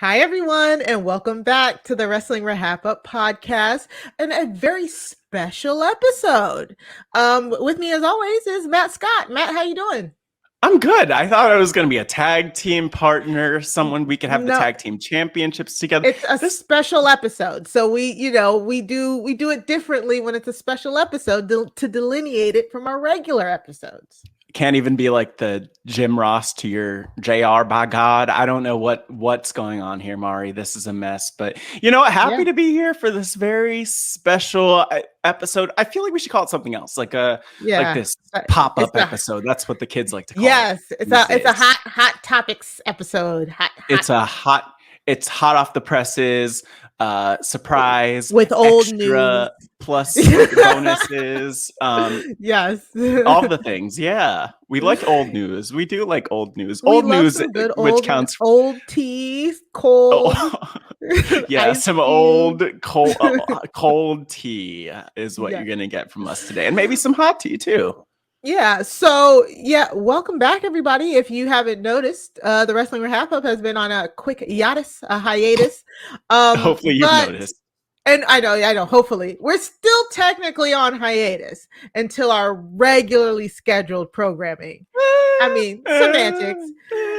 Hi, everyone, and welcome back to the Wrestling RHAPup podcast and a very special episode. With me, as always, is Matt Scott. Matt, how you doing? I'm good. I thought I was going to be a tag team partner, someone we could have the No, tag team championships together. it's a special episode, so we do it differently when it's a special episode to delineate it from our regular episodes. Can't even be like the Jim Ross to your JR, by God. I don't know what's going on here, Mari. This is a mess. But you know what? Happy to be here for this very special episode. I feel like we should call it something else, like this pop-up episode. That's what the kids like to call it. Yes, it's a hot topics episode. It's hot off the presses. Surprise with old news plus bonuses. Yes, all the things. Yeah, we like old news. We do like old news. Old news, which counts. Old tea, cold. Yeah, some old cold tea is what you're gonna get from us today, and maybe some hot tea too. Yeah, so welcome back, everybody. If you haven't noticed, the Wrestling RHAPup has been on a quick hiatus. Hopefully you've noticed. And I know, hopefully. We're still technically on hiatus until our regularly scheduled programming. I mean, semantics.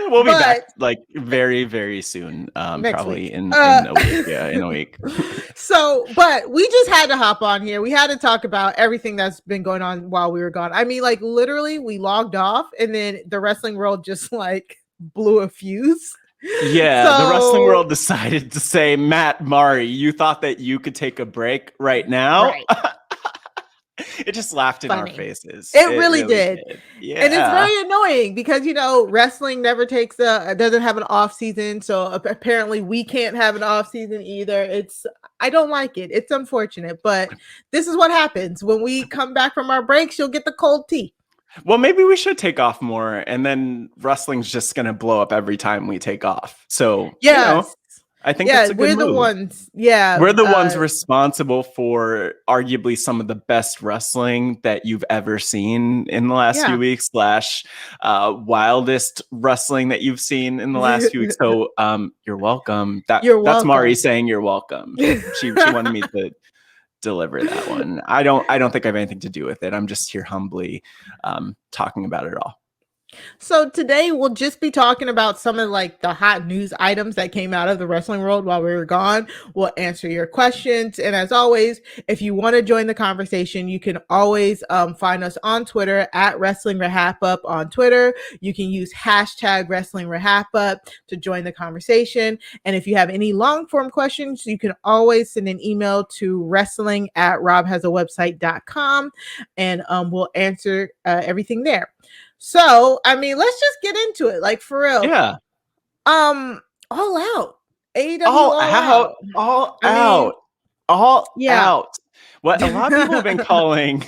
We'll be back like very, very soon. Probably in a week. Yeah, in a week. So, but we just had to hop on here. We had to talk about everything that's been going on while we were gone. I mean, like literally we logged off and then the wrestling world just like blew a fuse. Yeah, the wrestling world decided to say, Matt, Mari, you thought that you could take a break right now? Right. It just laughed in our faces. It really did. Yeah. And it's very annoying because, wrestling never doesn't have an off season. So apparently we can't have an off season either. I don't like it. It's unfortunate, but this is what happens. When we come back from our breaks, you'll get the cold tea. Well, maybe we should take off more, and then wrestling's just going to blow up every time we take off. So, I think that's a good move. We're the ones responsible for arguably some of the best wrestling that you've ever seen in the last few weeks, / wildest wrestling that you've seen in the last few weeks. So, you're welcome. That's Mari saying you're welcome. She wanted me to deliver that one. I don't think I have anything to do with it. I'm just here humbly talking about it all. So today we'll just be talking about some of like the hot news items that came out of the wrestling world while we were gone. We'll answer your questions. And as always, if you want to join the conversation, you can always find us on Twitter at Wrestling RHAPup on Twitter. You can use hashtag Wrestling RHAPup to join the conversation. And if you have any long form questions, you can always send an email to wrestling@robhasawebsite.com and we'll answer everything there. So, I mean, let's just get into it, like for real. Yeah. All out. AEW all out. What a lot of people have been calling.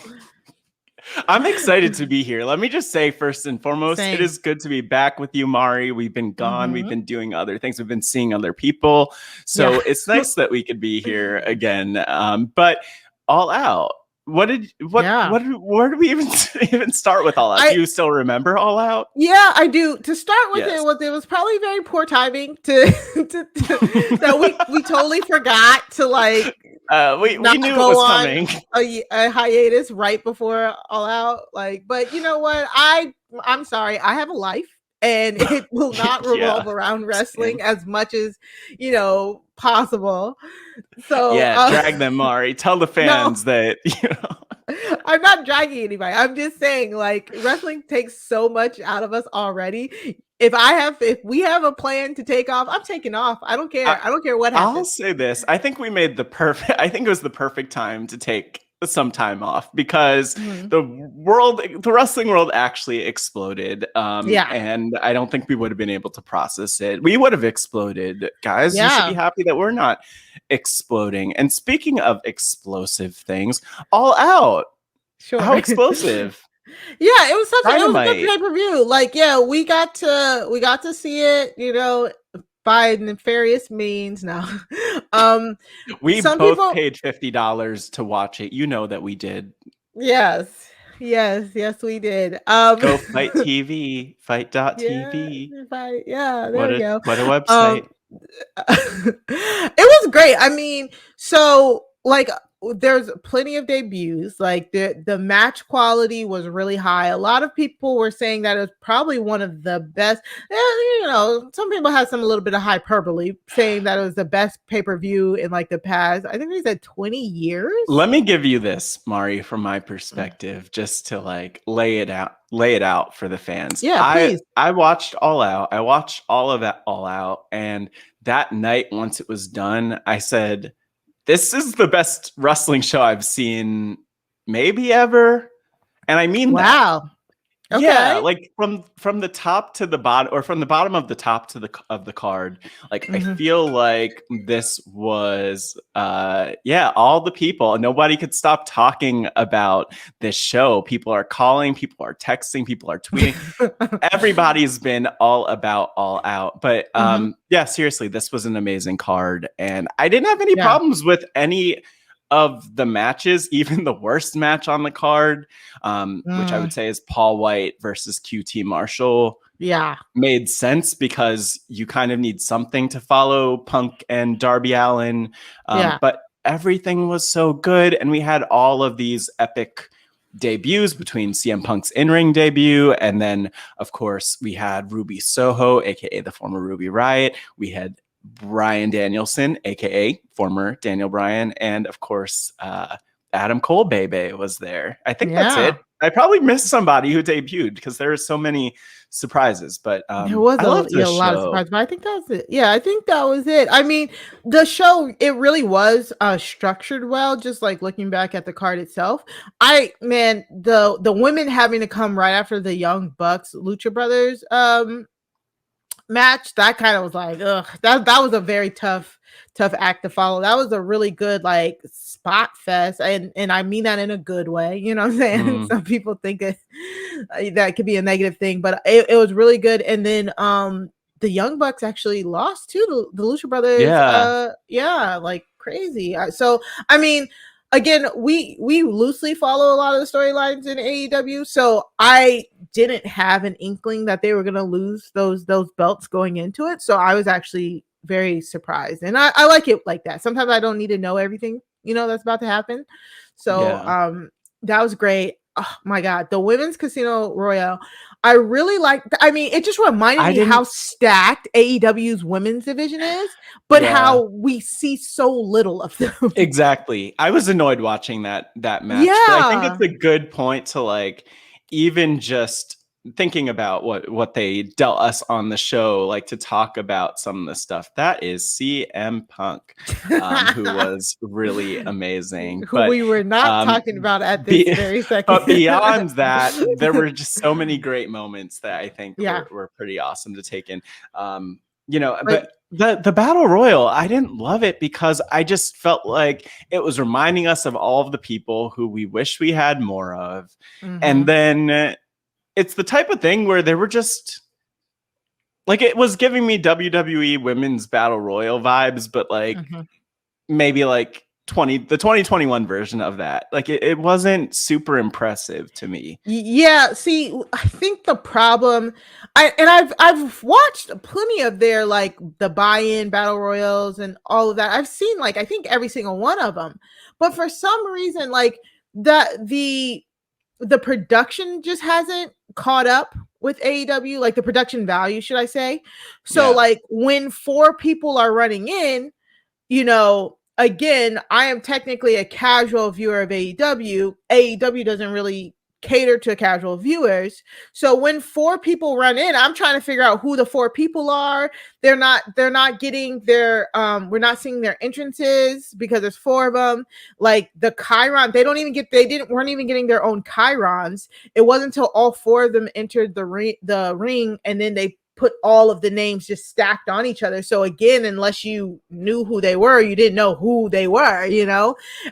I'm excited to be here. Let me just say first and foremost, it is good to be back with you, Mari. We've been gone. We've been doing other things. We've been seeing other people. So it's nice that we could be here again. But all out. Where did we even start with All Out? Do you still remember All Out? Yeah, I do. To start with, it was probably very poor timing that we totally forgot to like we knew it was coming. A hiatus right before All Out. Like, but you know what? I'm sorry. I have a life. And it will not revolve around wrestling as much as, possible. So drag them, Mari. Tell the fans that, I'm not dragging anybody. I'm just saying, like, wrestling takes so much out of us already. If we have a plan to take off, I'm taking off. I don't care. I don't care what happens. I'll say this. I think we made I think it was the perfect time to take some time off because the wrestling world actually exploded. And I don't think we would have been able to process it. We would have exploded, guys. You should be happy that we're not exploding. And speaking of explosive things, All Out. Sure. How explosive. Yeah, it was such a good pay-per-view. Like, we got to see it, by nefarious means. Now, we both paid $50 to watch it. You know that we did. Yes, we did. Go Fight TV, fight.tv. There we go. What a website. It was great. I mean, so like there's plenty of debuts. Like the match quality was really high. A lot of people were saying that it was probably one of the best. You know, some people had some a little bit of hyperbole saying that it was the best pay-per-view in like the past, I think they said 20 years. Let me give you this, Mari, from my perspective, just to like lay it out for the fans. Yeah, please. I watched All Out. I watched all of that All Out, and that night, once it was done, I said, this is the best wrestling show I've seen maybe ever. And I mean that. Wow. Okay. Yeah, like from the top to the bottom, or from the bottom of the top to the card. Like I feel like this was all the people. Nobody could stop talking about this show. People are calling, people are texting, people are tweeting. Everybody's been all about All Out. But yeah, seriously, this was an amazing card, and I didn't have any problems with any of the matches, even the worst match on the card, which I would say is Paul White versus QT Marshall. Yeah. Made sense because you kind of need something to follow Punk and Darby Allin. But everything was so good. And we had all of these epic debuts between CM Punk's in-ring debut. And then, of course, we had Ruby Soho, aka the former Ruby Riott. We had Bryan Danielson, aka former Daniel Bryan, and of course Adam Cole Bebe was there. I think that's it. I probably missed somebody who debuted because there are so many surprises, but there was a lot of surprises, but I think that was it. Yeah, I think that was it. I mean, the show, it really was structured well, just like looking back at the card itself. The women having to come right after the Young Bucks Lucha Brothers match, that kind of was like, ugh, that was a very tough act to follow. That was a really good like spot fest, and I mean that in a good way, you know what I'm saying? Some people think that could be a negative thing, but it was really good. And then the Young Bucks actually lost to the Lucha Brothers. Like crazy. So I mean, again, we loosely follow a lot of the storylines in AEW, so I didn't have an inkling that they were going to lose those belts going into it. So I was actually very surprised, and I like it like that. Sometimes I don't need to know everything, that's about to happen. So that was great. Oh my God, the Women's Casino Royale, I really liked. I mean, it just reminded me how stacked AEW's women's division is, but how we see so little of them. Exactly. I was annoyed watching that match. Yeah. But I think it's a good point to like even just thinking about what they dealt us on the show, like to talk about some of the stuff. That is CM Punk, who was really amazing. Who we were not talking about at this very second. But beyond that, there were just so many great moments that I think were pretty awesome to take in. But the Battle Royal, I didn't love it because I just felt like it was reminding us of all of the people who we wish we had more of. And then it's the type of thing where they were just like, it was giving me WWE Women's Battle Royal vibes, but like maybe like the 2021 version of that. Like it wasn't super impressive to me. Yeah, see, I think the problem, I've watched plenty of their like the buy-in battle royals and all of that. I've seen like I think every single one of them, but for some reason like the production just hasn't caught up with AEW, like the production value, should I say? So like when 4 people are running in, again, I am technically a casual viewer of AEW. AEW doesn't really cater to casual viewers. So when 4 people run in, I'm trying to figure out who the 4 people are. They're not getting their we're not seeing their entrances because there's 4 of them. Like the Chiron, weren't even getting their own Chirons. It wasn't until all 4 of them entered the ring, and then they put all of the names just stacked on each other. So again, unless you knew who they were, you didn't know who they were,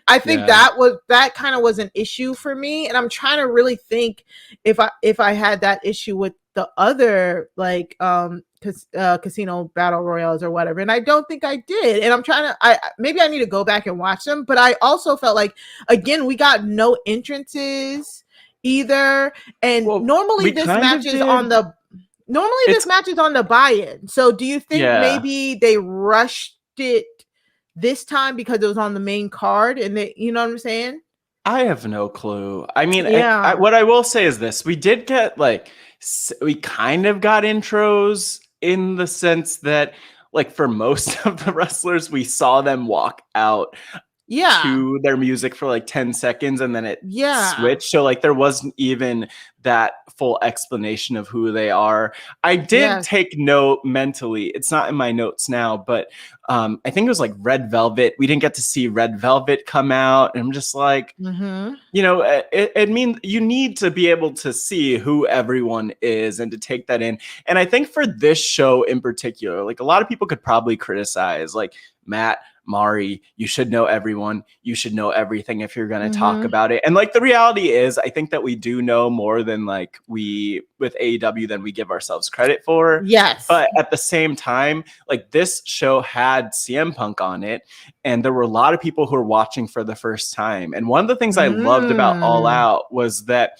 I think that kind of was an issue for me. And I'm trying to really think if I had that issue with the other like casino battle royals or whatever. And I don't think I did. And I'm trying to, maybe I need to go back and watch them, but I also felt like, again, we got no entrances either. And normally this match is on the Normally this match is on the buy-in. So do you think maybe they rushed it this time because it was on the main card and they, you know what I'm saying? I have no clue. I mean, what I will say is this. We did get we kind of got intros in the sense that for most of the wrestlers, we saw them walk out to their music for 10 seconds and then it switched. So there wasn't even that full explanation of who they are. I did take note mentally. It's not in my notes now, but I think it was Red Velvet. We didn't get to see Red Velvet come out. And I'm just it means you need to be able to see who everyone is and to take that in. And I think for this show in particular, a lot of people could probably criticize Matt, Mari, you should know everyone. You should know everything if you're going to talk about it. And the reality is, I think that we do know more than we with AEW than we give ourselves credit for. Yes. But at the same time, this show had CM Punk on it. And there were a lot of people who were watching for the first time. And one of the things I loved about All Out was that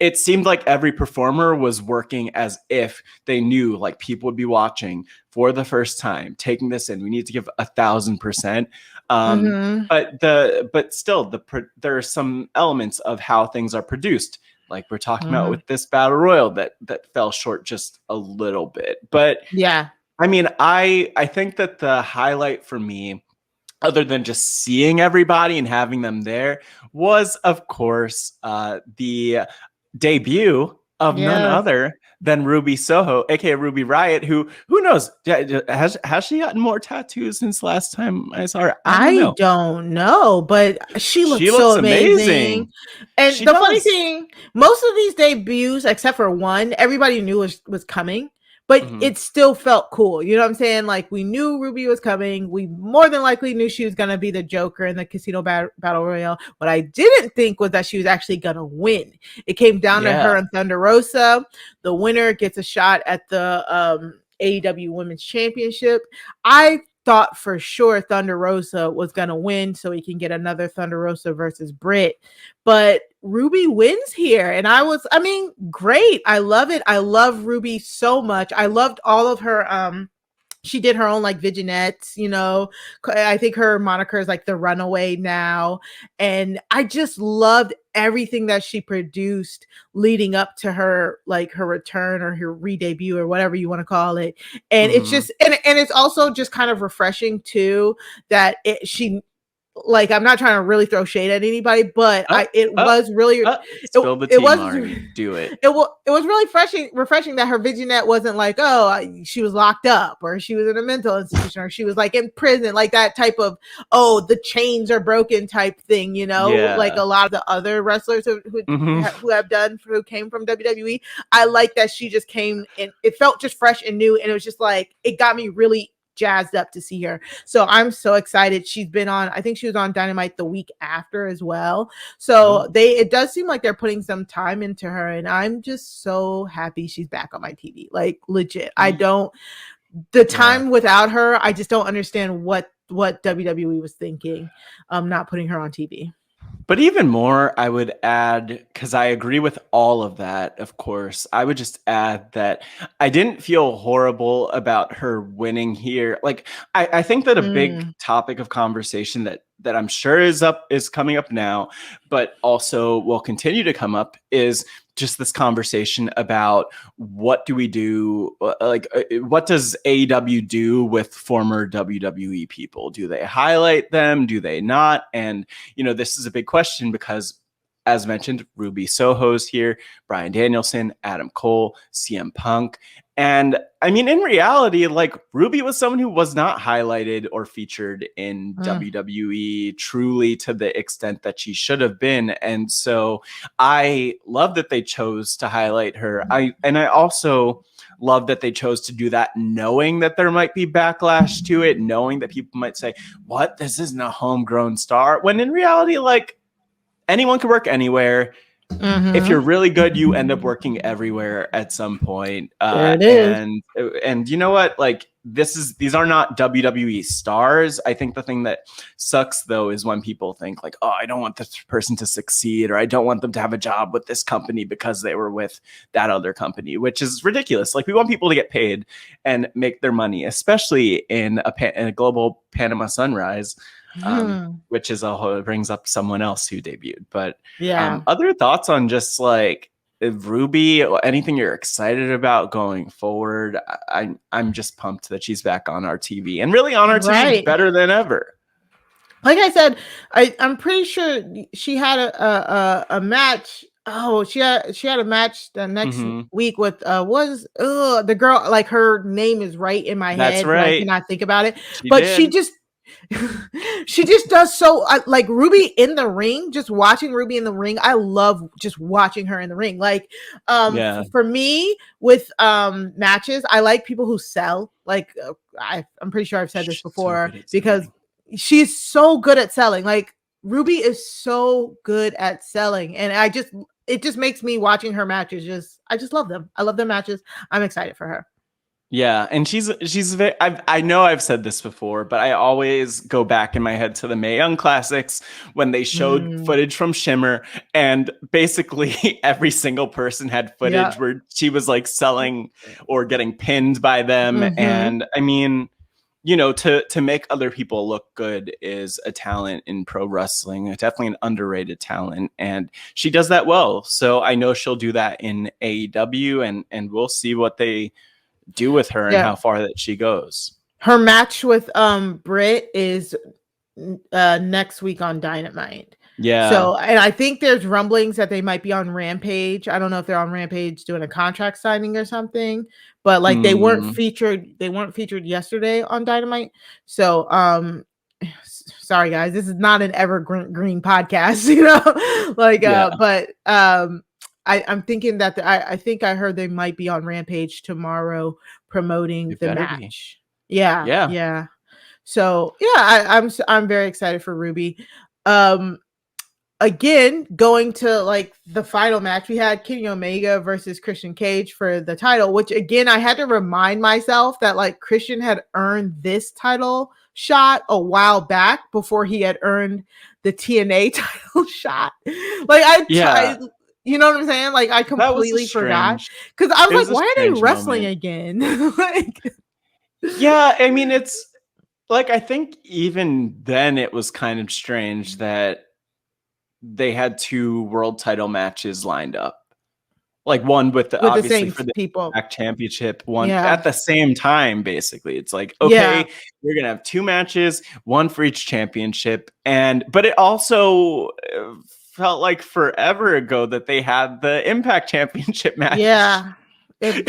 it seemed like every performer was working as if they knew people would be watching for the first time, taking this in. We need to give 1,000%. But still, there are some elements of how things are produced, like we're talking about with this battle royal that fell short just a little bit. But I mean, I think that the highlight for me, other than just seeing everybody and having them there, was of course the debut of none other than Ruby Soho, aka Ruby Riott, who knows, has she gotten more tattoos since last time I saw her? I don't know, but she looks so amazing. And the funny thing, most of these debuts, except for one, everybody knew was coming. But it still felt cool. You know what I'm saying? We knew Ruby was coming. We more than likely knew she was going to be the Joker in the Casino Battle Royale. What I didn't think was that she was actually going to win. It came down to her and Thunder Rosa. The winner gets a shot at the AEW Women's Championship. I thought for sure Thunder Rosa was going to win so he can get another Thunder Rosa versus Britt. But Ruby wins here. And great. I love it. I love Ruby so much. I loved all of her. She did her own vignettes, I think her moniker is the Runaway now. And I just loved everything that she produced leading up to her, her return or her re-debut or whatever you want to call it. And it's just, and it's also just kind of refreshing too, that she, I'm not trying to really throw shade at anybody, but it was really spill the tea, Mari. Do it. It was really refreshing that her vignette wasn't she was locked up or she was in a mental institution or she was in prison, that type of the chains are broken type thing, like a lot of the other wrestlers who came from WWE. I like that she just came and it felt just fresh and new, and it was just it got me really jazzed up to see her. So I'm so excited. She's been on, I think she was on Dynamite the week after as well. So it does seem like they're putting some time into her, and I'm just so happy she's back on my TV. Legit. The time without her, I just don't understand what WWE was thinking, not putting her on TV. But even more, I would add, because I agree with all of that, of course, I would just add that I didn't feel horrible about her winning here. I think that a big topic of conversation that I'm sure is coming up now, but also will continue to come up, is just this conversation about what do we do? What does AEW do with former WWE people? Do they highlight them? Do they not? And, this is a big question because, as mentioned, Ruby Soho's here, Bryan Danielson, Adam Cole, CM Punk. And in reality, Ruby was someone who was not highlighted or featured in WWE truly to the extent that she should have been. And so I love that they chose to highlight her. I also love that they chose to do that, knowing that there might be backlash to it, knowing that people might say, what, this isn't a homegrown star, when in reality, anyone can work anywhere. If you're really good, you end up working everywhere at some point. There it is. And you know what? Like these are not WWE stars. I think the thing that sucks though is when people think like, oh, I don't want this person to succeed, or I don't want them to have a job with this company because they were with that other company, which is ridiculous. Like we want people to get paid and make their money, especially in a global Panama Sunrise. Which is brings up someone else who debuted. But other thoughts on just like Ruby, or anything you're excited about going forward? I'm just pumped that she's back on our TV, and really on our TV better than ever. Like I said, I'm pretty sure she had a match. Oh, she had a match the next week with the girl, like her name is right in my head. Right. I cannot think about it. She just does so like Ruby in the ring, just watching Ruby in the ring. I love just watching her in the ring. Like for me with matches, I like people who sell. Like I'm pretty sure I've said this before, because she's so good at selling. Like Ruby is so good at selling, and it just makes me watching her matches I just love them. I love their matches. I'm excited for her. Yeah, and she's very, I know I've said this before, but I always go back in my head to the Mae Young Classics when they showed footage from Shimmer, and basically every single person had footage where she was like selling or getting pinned by them. And I mean, you know, to make other people look good is a talent in pro wrestling, definitely an underrated talent, and she does that well. So I know she'll do that in AEW, and we'll see what they do with her and how far that she goes. Her match with Britt is next week on Dynamite. Yeah. So, and I think there's rumblings that they might be on Rampage. I don't know if they're on Rampage doing a contract signing or something, but like they weren't featured yesterday on Dynamite. So sorry guys, this is not an evergreen podcast, you know, like but I'm thinking that I think I heard they might be on Rampage tomorrow promoting the match. Yeah. So I'm very excited for Ruby. Again, going to like the final match, we had Kenny Omega versus Christian Cage for the title, which again I had to remind myself that like Christian had earned this title shot a while back before he had earned the TNA title shot. Like you know what I'm saying? Like I completely forgot, because I was like, why are they wrestling again? Like, yeah, I mean, it's like, I think even then it was kind of strange that they had two world title matches lined up. Like one with obviously for the Impact Championship, one at the same time. Basically, it's like, okay, we're gonna have two matches, one for each championship, but it also felt like forever ago that they had the Impact Championship match. Yeah, it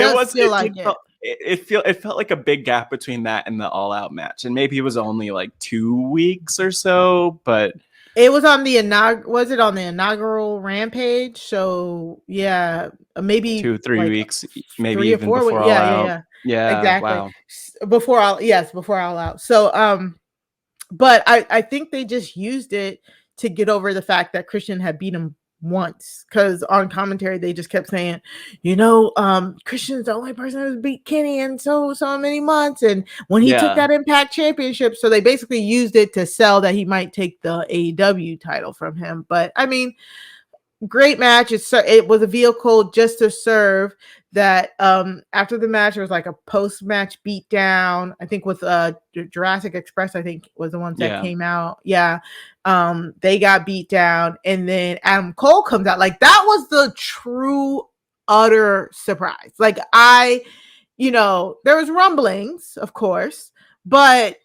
felt like a big gap between that and the All Out match, and maybe it was only like 2 weeks or so, but it was on the inaugural Rampage. So yeah, maybe 2-3 weeks, maybe 3 or 4 even before yeah, exactly. Wow. Before All Out. So but I think they just used it to get over the fact that Christian had beat him once, because on commentary they just kept saying, you know, Christian's the only person who's beat Kenny in so many months, and when he took that Impact Championship, so they basically used it to sell that he might take the AEW title from him. But I mean, great match. It was a vehicle just to serve that. After the match, there was like a post-match beatdown, I think with Jurassic Express, I think was the ones that came out. They got beat down, and then Adam Cole comes out. Like that was the true utter surprise. Like there was rumblings, of course, but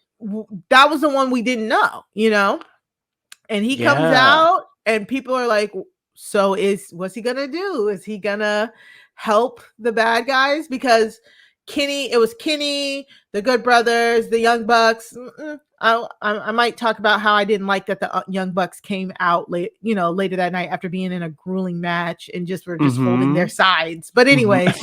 that was the one we didn't know, you know. And he comes out, and people are like, so what's he gonna do? Is he gonna help the bad guys? Because it was Kenny, the Good Brothers, the Young Bucks. I might talk about how I didn't like that the Young Bucks came out later that night after being in a grueling match and were holding their sides. But anyways,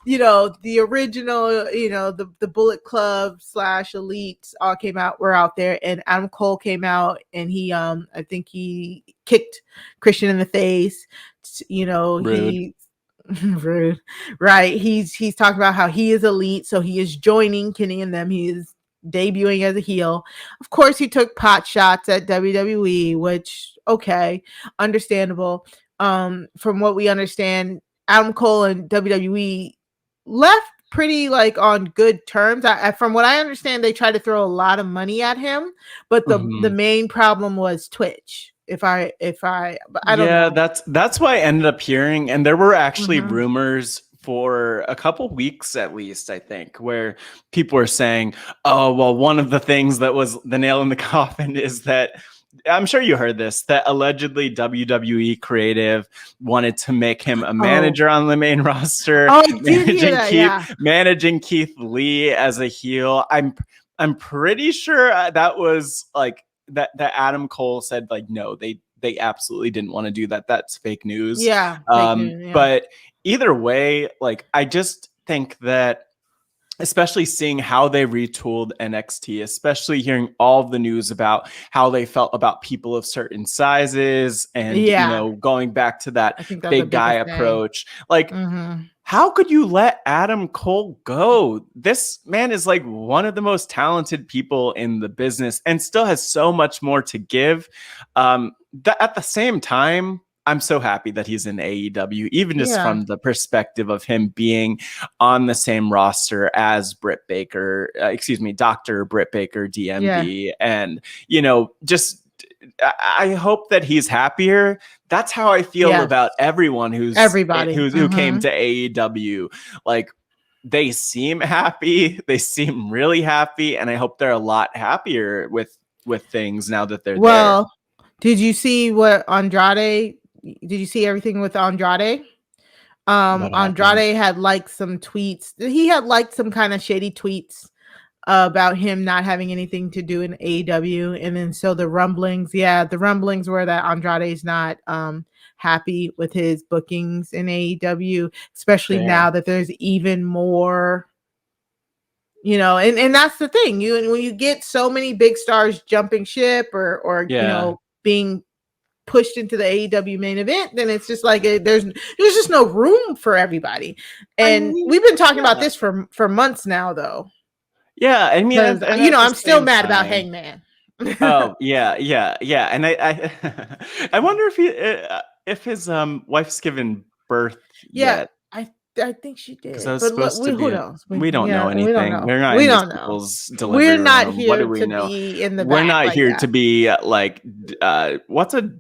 the original, the Bullet Club / Elites all were out there, and Adam Cole came out, and he, I think he kicked Christian in the face. Rude. Rude, right? He's talking about how he is elite, so he is joining Kenny and them. He is debuting as a heel. Of course, he took pot shots at WWE, which okay, understandable. From what we understand, Adam Cole and WWE left pretty on good terms. From what I understand, they tried to throw a lot of money at him, but the main problem was Twitch. I don't know. That's what I ended up hearing, and there were actually rumors for a couple weeks at least, I think, where people were saying, oh, well, one of the things that was the nail in the coffin is that, I'm sure you heard this, that allegedly WWE Creative wanted to make him a manager on the main roster, managing Keith Lee as a heel. I'm pretty sure that was that Adam Cole said no, they absolutely didn't want to do that. That's fake news. Yeah. Fake news, yeah. But either way, I just think that, especially seeing how they retooled NXT, especially hearing all of the news about how they felt about people of certain sizes and, going back to that big guy approach, how could you let Adam Cole go? This man is one of the most talented people in the business and still has so much more to give. At the same time, I'm so happy that he's in AEW, even just from the perspective of him being on the same roster as Britt Baker, Dr. Britt Baker, DMD. And, I hope that he's happier. That's how I feel about everyone who came to AEW. They seem happy. They seem really happy. And I hope they're a lot happier with things now that they're there. Did you see what Andrade? Did you see everything with Andrade? Andrade had some tweets. He had some kind of shady tweets about him not having anything to do in AEW. And then so the rumblings were that Andrade's not happy with his bookings in AEW, especially now that there's even more, and that's the thing. When you get so many big stars jumping ship or being pushed into the AEW main event, then it's just there's just no room for everybody. And we've been talking about this for months now, though. Yeah, I mean, I'm still mad about Hangman. Oh yeah, and I wonder if his wife's given birth yet. I think she did. Who knows? We don't know anything. We don't know. We're not here to be in the. We're not here to be what's a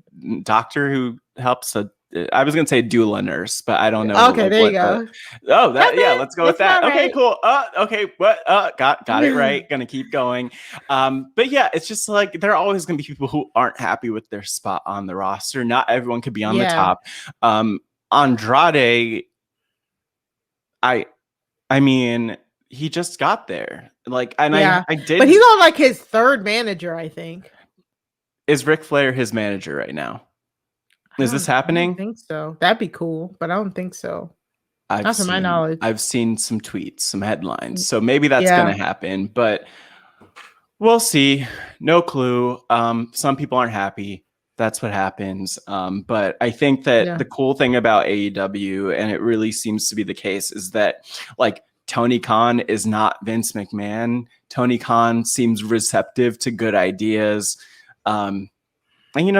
doctor who helps I was gonna say doula nurse, but I don't know. Okay, there you go. Let's go with that. Okay, right. Cool. Okay, what? Got it right. Gonna keep going. But yeah, it's just there are always gonna be people who aren't happy with their spot on the roster. Not everyone could be on the top. Andrade, I mean, he just got there. I did. But he's on his third manager, I think. Is Ric Flair his manager right now? Is this happening? I don't think so. That'd be cool, but I don't think so. Not to my knowledge. I've seen some tweets, some headlines. So maybe that's going to happen, but we'll see. No clue. Some people aren't happy. That's what happens. But I think that the cool thing about AEW, and it really seems to be the case, is that Tony Khan is not Vince McMahon. Tony Khan seems receptive to good ideas. And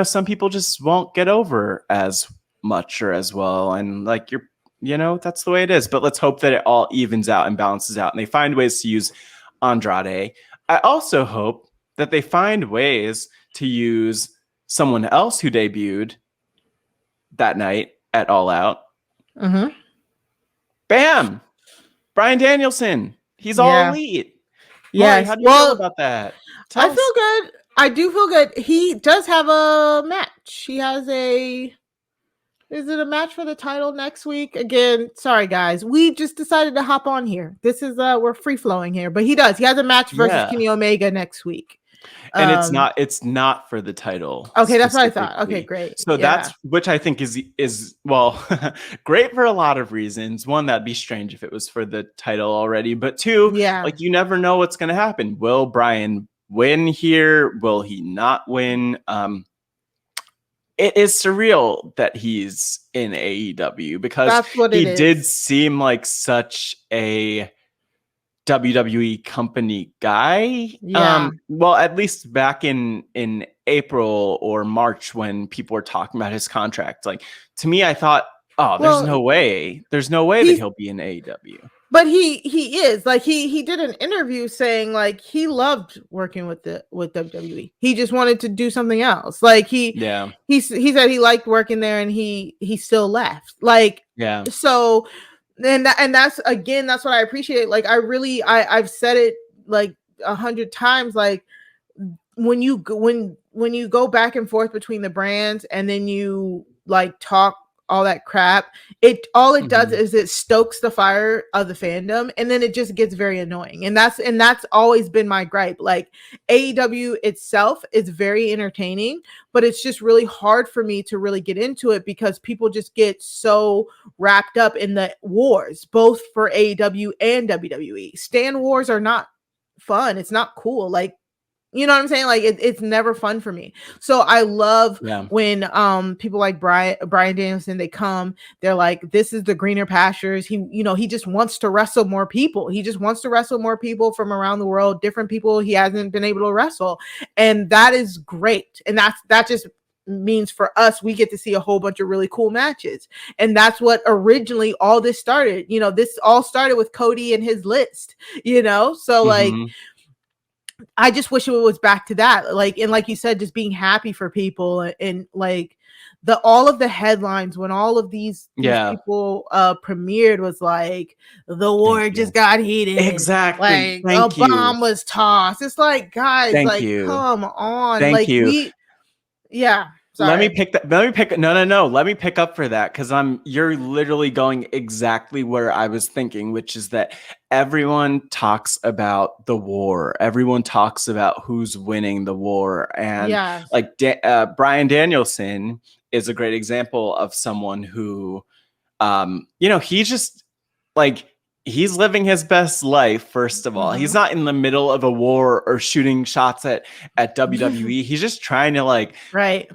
some people just won't get over as much or as well. And that's the way it is. But let's hope that it all evens out and balances out, and they find ways to use Andrade. I also hope that they find ways to use someone else who debuted that night at All Out. Bam! Bryan Danielson. He's all elite. Yeah. How do you feel about that? I feel good. I do feel good. He does have a match. He has is it a match for the title next week? Again, sorry guys. We just decided to hop on here. This is we're free flowing here, but he has a match versus Kenny Omega next week. And it's not for the title. Okay, that's what I thought. Okay, great. So that's, which I think is well, great for a lot of reasons. One, that'd be strange if it was for the title already. But two, like, you never know what's going to happen. Will Bryan win here? Will he not win? It is surreal that he's in AEW because he did seem like such a WWE company guy. Well, at least back in April or March when people were talking about his contract. Like, to me, I thought, there's no way that he'll be in AEW. But he is, like, he did an interview saying, like, he loved working with WWE. He just wanted to do something else. Like, he said he liked working there and he still left. Like, so and that's, again, that's what I appreciate. Like, I've said it like 100 times. Like, when you go back and forth between the brands and then you like talk all that crap, it does is it stokes the fire of the fandom, and then it just gets very annoying. And that's always been my gripe. Like, AEW itself is very entertaining, but it's just really hard for me to really get into it because people just get so wrapped up in the wars, both for AEW and WWE. Stan wars are not fun. It's not cool. Like, you know what I'm saying? Like, it's never fun for me. So I love when people like Bryan Danielson, they come, they're like, this is the greener pastures. He just wants to wrestle more people. He just wants to wrestle more people from around the world, different people he hasn't been able to wrestle. And that is great. And that just means for us, we get to see a whole bunch of really cool matches. And that's what originally all this started. This all started with Cody and his list, so like, I just wish it was back to that. Like, and like you said, just being happy for people, and like all of the headlines when all of these people premiered was like, the war just got heated. Exactly. Like, bomb was tossed. It's like, guys, come on. Let me pick up for that, because you're literally going exactly where I was thinking, which is that everyone talks about the war. Everyone talks about who's winning the war. And like Bryan Danielson is a great example of someone who, he just like, he's living his best life. First of all, he's not in the middle of a war or shooting shots at WWE. He's just trying to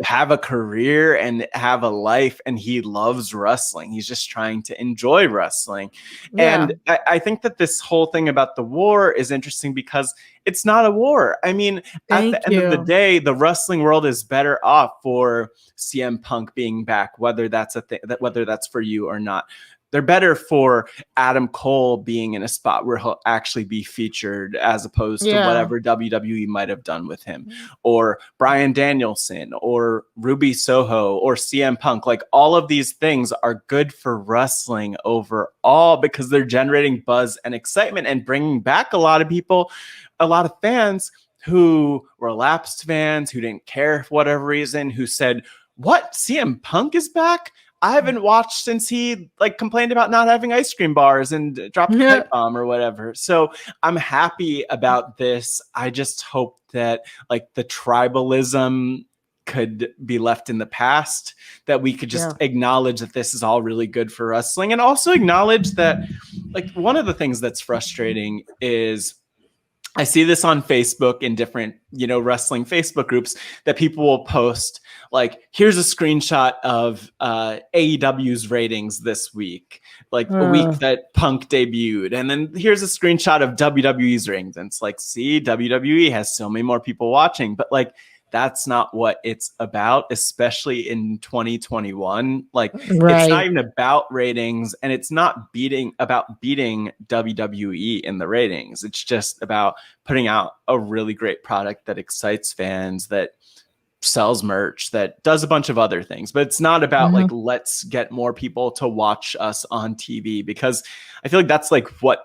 have a career and have a life, and he loves wrestling. He's just trying to enjoy wrestling. And I think that this whole thing about the war is interesting because it's not a war. I mean, at the end of the day, the wrestling world is better off for CM Punk being back, whether that's whether that's for you or not. They're better for Adam Cole being in a spot where he'll actually be featured, as opposed to whatever WWE might have done with him, or Bryan Danielson, or Ruby Soho, or CM Punk. Like, all of these things are good for wrestling overall because they're generating buzz and excitement and bringing back a lot of people, a lot of fans who were lapsed fans, who didn't care for whatever reason, who said, "What? CM Punk is back? I haven't watched since he complained about not having ice cream bars and dropped a pipe bomb or whatever." So I'm happy about this. I just hope that the tribalism could be left in the past, that we could just acknowledge that this is all really good for wrestling, and also acknowledge that one of the things that's frustrating is I see this on Facebook in different, wrestling Facebook groups, that people will post here's a screenshot of AEW's ratings this week, a week that Punk debuted. And then here's a screenshot of WWE's ratings. And it's like, see, WWE has so many more people watching, but that's not what it's about, especially in 2021. It's not even about ratings, and it's not about beating WWE in the ratings. It's just about putting out a really great product that excites fans, that sells merch, that does a bunch of other things. But it's not about let's get more people to watch us on TV, because I feel like that's what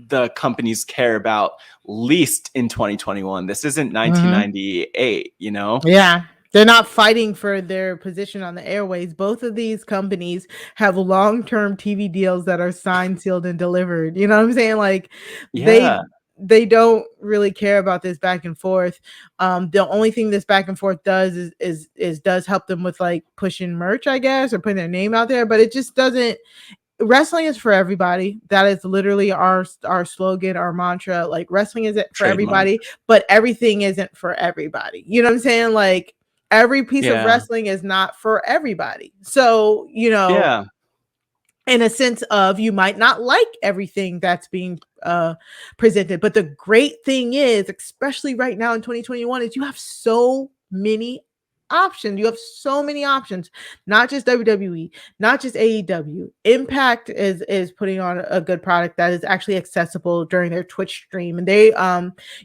the companies care about least in 2021. This isn't 1998, Yeah. They're not fighting for their position on the airways. Both of these companies have long-term TV deals that are signed, sealed, and delivered. You know what I'm saying? they don't really care about this back and forth. The only thing this back and forth does is does help them with like pushing merch, I guess, or putting their name out there, but it just doesn't. Wrestling is for everybody. That is literally our slogan, our mantra. Like, wrestling isn't for everybody, but everything isn't for everybody. You know what I'm saying? Like, every piece of wrestling is not for everybody. So, you know, in a sense of, you might not like everything that's being presented, but the great thing is, especially right now in 2021, is you have so many options. You have so many options, not just WWE, not just AEW. Impact is putting on a good product that is actually accessible during their Twitch stream, and they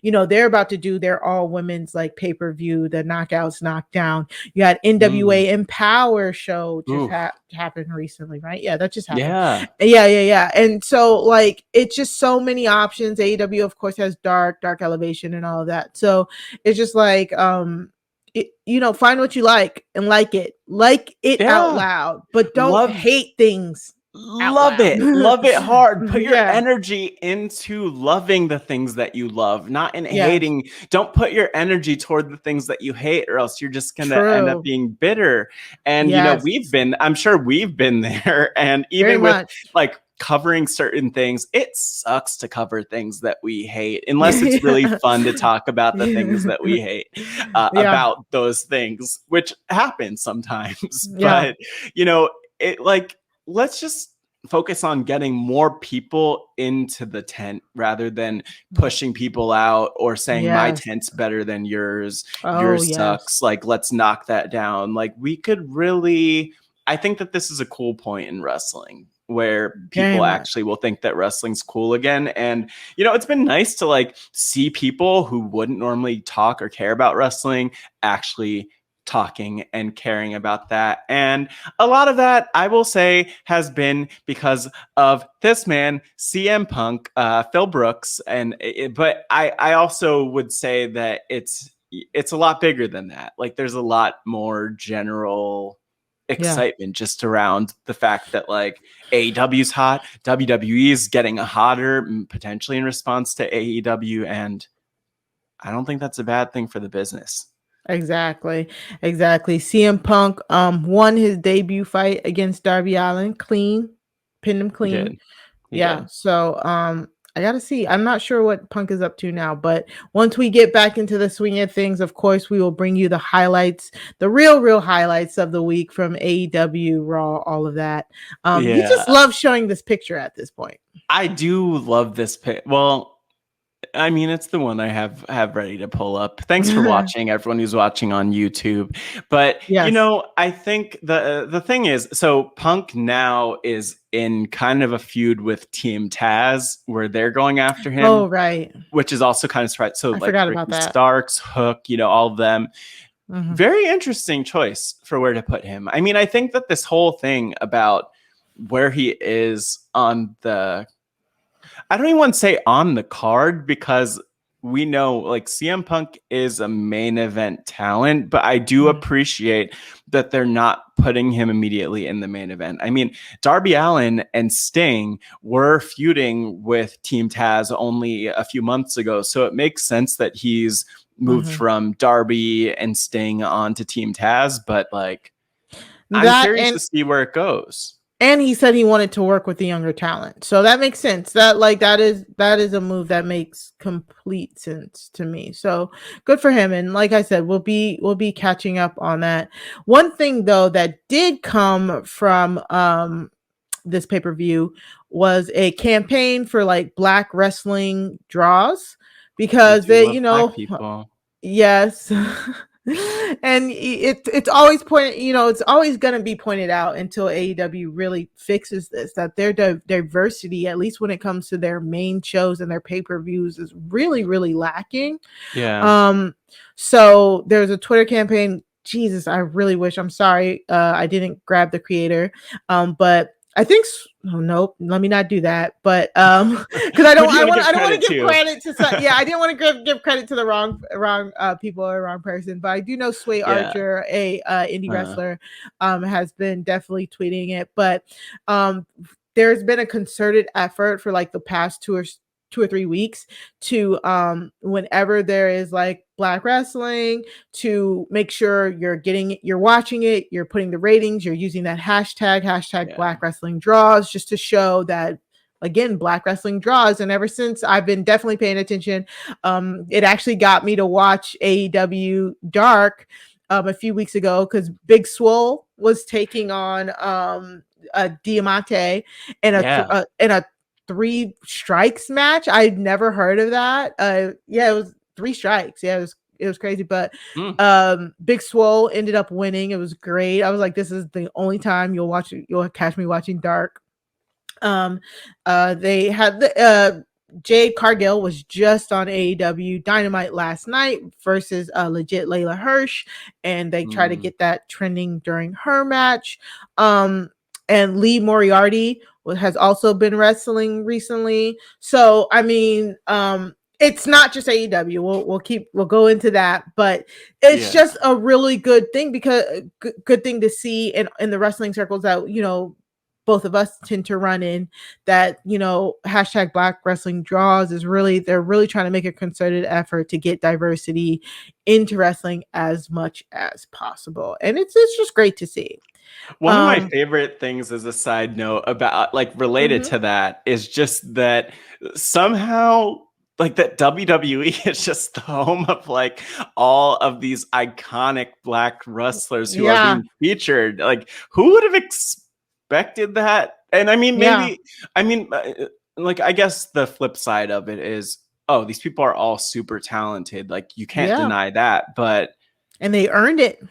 you know, they're about to do their all women's like pay-per-view, the Knockouts Knockdown. You had NWA Empower show just happened recently, right? Yeah, that just happened. Yeah. And so like, it's just so many options. AEW of course has Dark Elevation and all of that. So it's just like you know, find what you like and like it out loud, but don't hate things. Love it hard. Put your energy into loving the things that you love, not in hating. Don't put your energy toward the things that you hate, or else you're just gonna end up being bitter. And you know, I'm sure we've been there. And even with like covering certain things, it sucks to cover things that we hate, unless it's really fun to talk about the things that we hate about those things, which happens sometimes. But you know, it like, let's just focus on getting more people into the tent rather than pushing people out or saying my tent's better than yours. Yours sucks. Like, let's knock that down. Like, we could really, I think that this is a cool point in wrestling where people actually will think that wrestling's cool again. And, you know, it's been nice to like see people who wouldn't normally talk or care about wrestling actually talking and caring about that. And a lot of that, I will say, has been because of this man, CM Punk, Phil Brooks. And but I also would say that it's a lot bigger than that. Like, there's a lot more general excitement just around the fact that like AEW's hot, WWE is getting hotter, potentially in response to AEW, and I don't think that's a bad thing for the business. Exactly. CM Punk won his debut fight against Darby Allin clean, pinned him clean. He did. So I gotta see. I'm not sure what Punk is up to now, but once we get back into the swing of things, of course, we will bring you the highlights, the real highlights of the week from AEW, Raw, all of that. You just love showing this picture at this point. I do love this pic. Well, I mean, it's the one I have ready to pull up. Thanks for watching, everyone who's watching on YouTube. But you know, I think the thing is, so Punk now is in kind of a feud with Team Taz, where they're going after him. Oh, right. Which is also kind of surprising. So I forgot about that. Starks, Hook, you know, all of them. Very interesting choice for where to put him. I mean, I think that this whole thing about where he is on the, I don't even want to say on the card, because we know like CM Punk is a main event talent, but I do appreciate that they're not putting him immediately in the main event. I mean, Darby Allin and Sting were feuding with Team Taz only a few months ago, so it makes sense that he's moved from Darby and Sting onto Team Taz, but like, I'm curious to see where it goes. And he said he wanted to work with the younger talent. So that makes sense. That is a move that makes complete sense to me. So good for him. And like I said, we'll be catching up on that. One thing though that did come from this pay-per-view was a campaign for like Black wrestling draws, because they, you know, yes. And it's always it's always going to be pointed out until AEW really fixes this, that their diversity, at least when it comes to their main shows and their pay-per-views, is really lacking. So there's a Twitter campaign. Jesus, I really wish, I'm sorry, I didn't grab the creator, but I think, oh nope, let me not do that. But because I don't want to give credit to I didn't want to give credit to the wrong people or wrong person. But I do know Sway Archer, a indie wrestler, has been definitely tweeting it. But there's been a concerted effort for like the past 2 or 3 weeks to whenever there is like Black wrestling, to make sure you're watching it, you're putting the ratings, you're using that hashtag Black wrestling draws, just to show that, again, Black wrestling draws. And ever since, I've been definitely paying attention. It actually got me to watch AEW Dark a few weeks ago, because Big Swole was taking on a Diamante in a 3 strikes match. I'd never heard of that. It was 3 strikes. It was crazy. But Big Swole ended up winning. It was great. I was like, this is the only time you'll catch me watching Dark. They had the Jade Cargill was just on AEW Dynamite last night versus legit Layla Hirsch, and they try to get that trending during her match. And Lee Moriarty has also been wrestling recently. So I mean, it's not just AEW. We'll go into that, but it's just a really good thing, because good thing to see in the wrestling circles that, you know, both of us tend to run in, that, you know, hashtag Black wrestling draws is they're really trying to make a concerted effort to get diversity into wrestling as much as possible. And it's just great to see. One of my favorite things, as a side note, about like related to that, is just that somehow, like, that WWE is just the home of like all of these iconic Black wrestlers who are being featured. Like, who would have expected that? And I mean, maybe, I mean, like, I guess the flip side of it is, oh, these people are all super talented. Like, you can't deny that, and they earned it.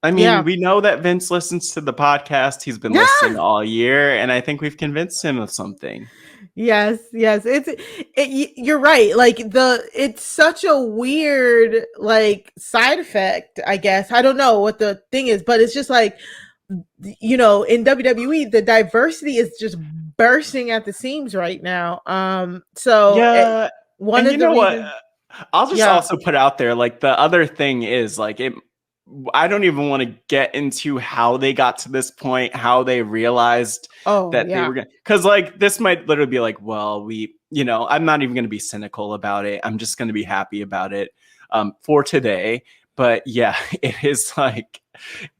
I mean, we know that Vince listens to the podcast. He's been listening all year, and I think we've convinced him of something. Yes. You're right. Like, it's such a weird like side effect, I guess. I don't know what the thing is, but it's just like, you know, in WWE, the diversity is just bursting at the seams right now. So one of the reasons, what? I'll just also put out there, like, the other thing is, like, I don't even want to get into how they got to this point, how they realized that they were going to, because like, this might literally be like, well, you know, I'm not even going to be cynical about it. I'm just going to be happy about it for today. But yeah, it is like,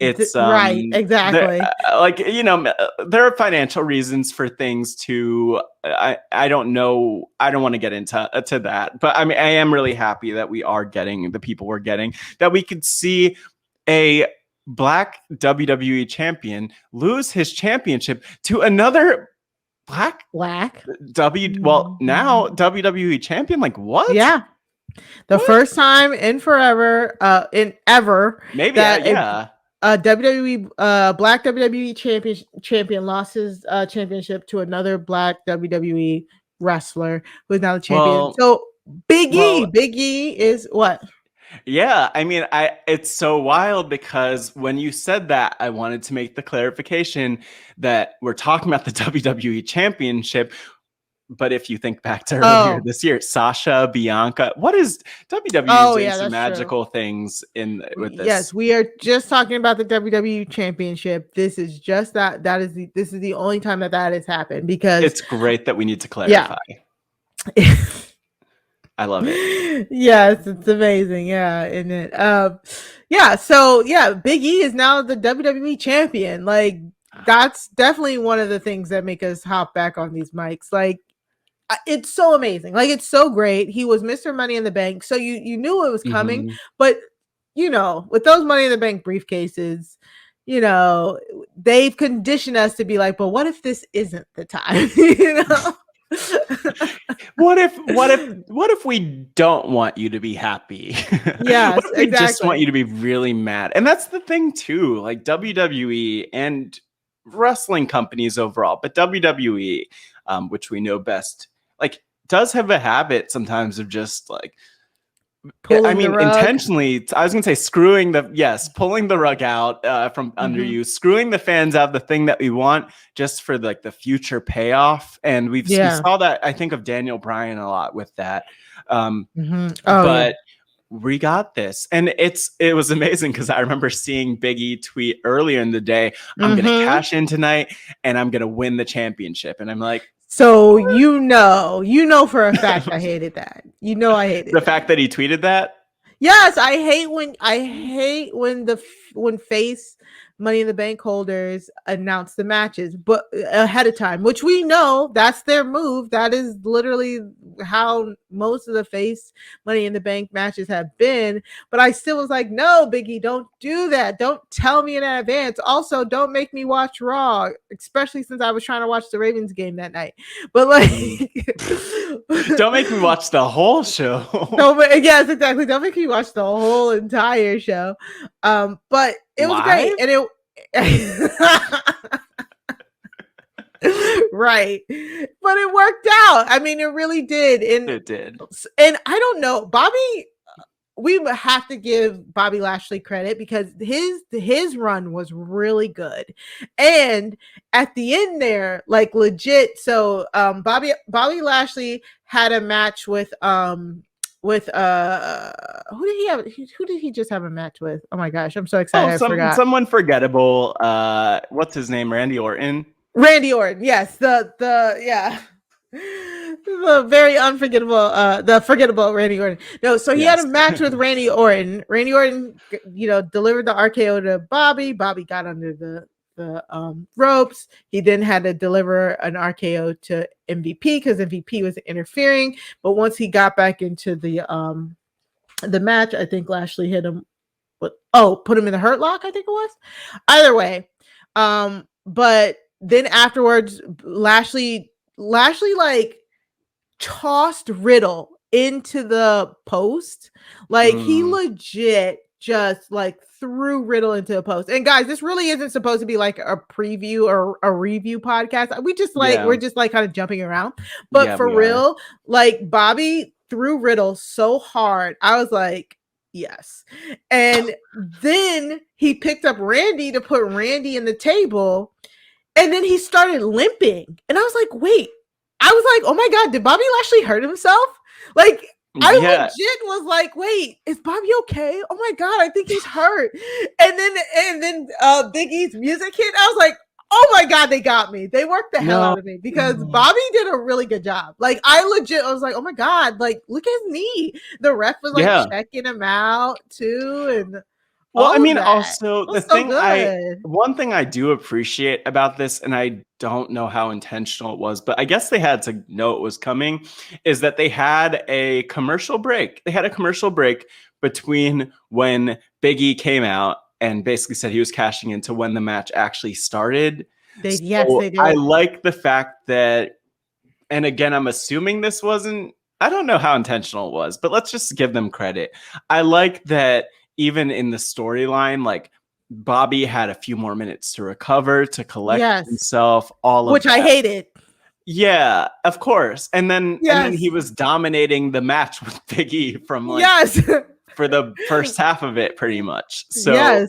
it's right, exactly. Like, you know, there are financial reasons for things to, I don't know. I don't want to get into that, but I mean, I am really happy that we are getting the people we're getting, that we could see a Black WWE champion lose his championship to another Black now WWE champion. Like, what? Yeah. The first time in forever, maybe a WWE Black WWE champion lost his championship to another Black WWE wrestler who is now the champion. So Big E is what? Yeah, I mean, it's so wild, because when you said that, I wanted to make the clarification that we're talking about the WWE Championship. But if you think back to earlier this year, Sasha, Bianca, what is WWE doing some magical things with this? Yes, we are just talking about the WWE Championship. This is just this is the only time that has happened, because it's great that we need to clarify. I love it. Yes, it's amazing. Yeah, isn't it? So Big E is now the WWE champion. Like, that's definitely one of the things that make us hop back on these mics. Like, it's so amazing. Like, it's so great. He was Mr. Money in the Bank, so you knew it was coming. But, you know, with those Money in the Bank briefcases, you know, they've conditioned us to be like, but what if this isn't the time? You know. What if we don't want you to be happy? Yeah, what if we just want you to be really mad? And that's the thing too, like WWE and wrestling companies overall, but WWE, which we know best, like, does have a habit sometimes of just like, intentionally, I was gonna say pulling the rug out from under you, screwing the fans out of the thing that we want, just for like the future payoff. And we saw that, I think, of Daniel Bryan a lot with that. We got this, and it was amazing, because I remember seeing Big E tweet earlier in the day, I'm gonna cash in tonight and I'm gonna win the championship, and I'm like, So you know for a fact I hated that. You know I hated the fact that he tweeted that. Yes, I hate when face Money in the Bank holders announce the matches, but ahead of time, which we know that's their move. That is literally how most of the face Money in the Bank matches have been. But I still was like, no, Biggie, don't do that. Don't tell me in advance. Also, don't make me watch Raw, especially since I was trying to watch the Ravens game that night. But like, don't make me watch the whole show. Yes, exactly. Don't make me watch the whole entire show. But it was great, and it right, but it worked out. I mean, it really did. And it did. And I don't know, Bobby. We have to give Bobby Lashley credit because his run was really good, and at the end there, like legit. So Bobby Lashley had a match with who did he just have a match with? Oh my gosh, I'm so excited. I forgot. Someone forgettable. What's his name? Randy Orton. Yes, the very unforgettable, the forgettable Randy Orton. No, so he had a match with Randy Orton. Randy Orton, delivered the RKO to Bobby. Bobby got under the ropes. He then had to deliver an RKO to MVP because MVP was interfering. But once he got back into the match, I think Lashley hit him with put him in the hurt lock, I think it was. Either way, but then afterwards, Lashley like tossed Riddle into the post. Like he legit just like threw Riddle into a post. And guys, this really isn't supposed to be like a preview or a review podcast. We just like we're just like kind of jumping around. But for real, like Bobby threw Riddle so hard. I was like, yes. And then he picked up Randy to put Randy in the table. And then he started limping. And I was like, wait. I was like, oh my God, did Bobby Lashley hurt himself? Like, I legit was like, wait, is Bobby okay? Oh my God, I think he's hurt. And then Big E's music hit. I was like, oh my God, they got me. They worked the hell out of me because Bobby did a really good job. Like, I was like, oh my God, like, look at his knee. The ref was like checking him out too. And well, I mean, also one thing I do appreciate about this, and I don't know how intentional it was, but I guess they had to know it was coming, is that they had a commercial break. They had a commercial break between when Big E came out and basically said he was cashing into when the match actually started. They did. I like the fact that, and again, I'm assuming this wasn't, I don't know how intentional it was, but let's just give them credit. I like that even in the storyline, like Bobby had a few more minutes to recover, to collect himself, which I hated. Yeah, of course. And then he was dominating the match with Big E from like for the first half of it, pretty much. So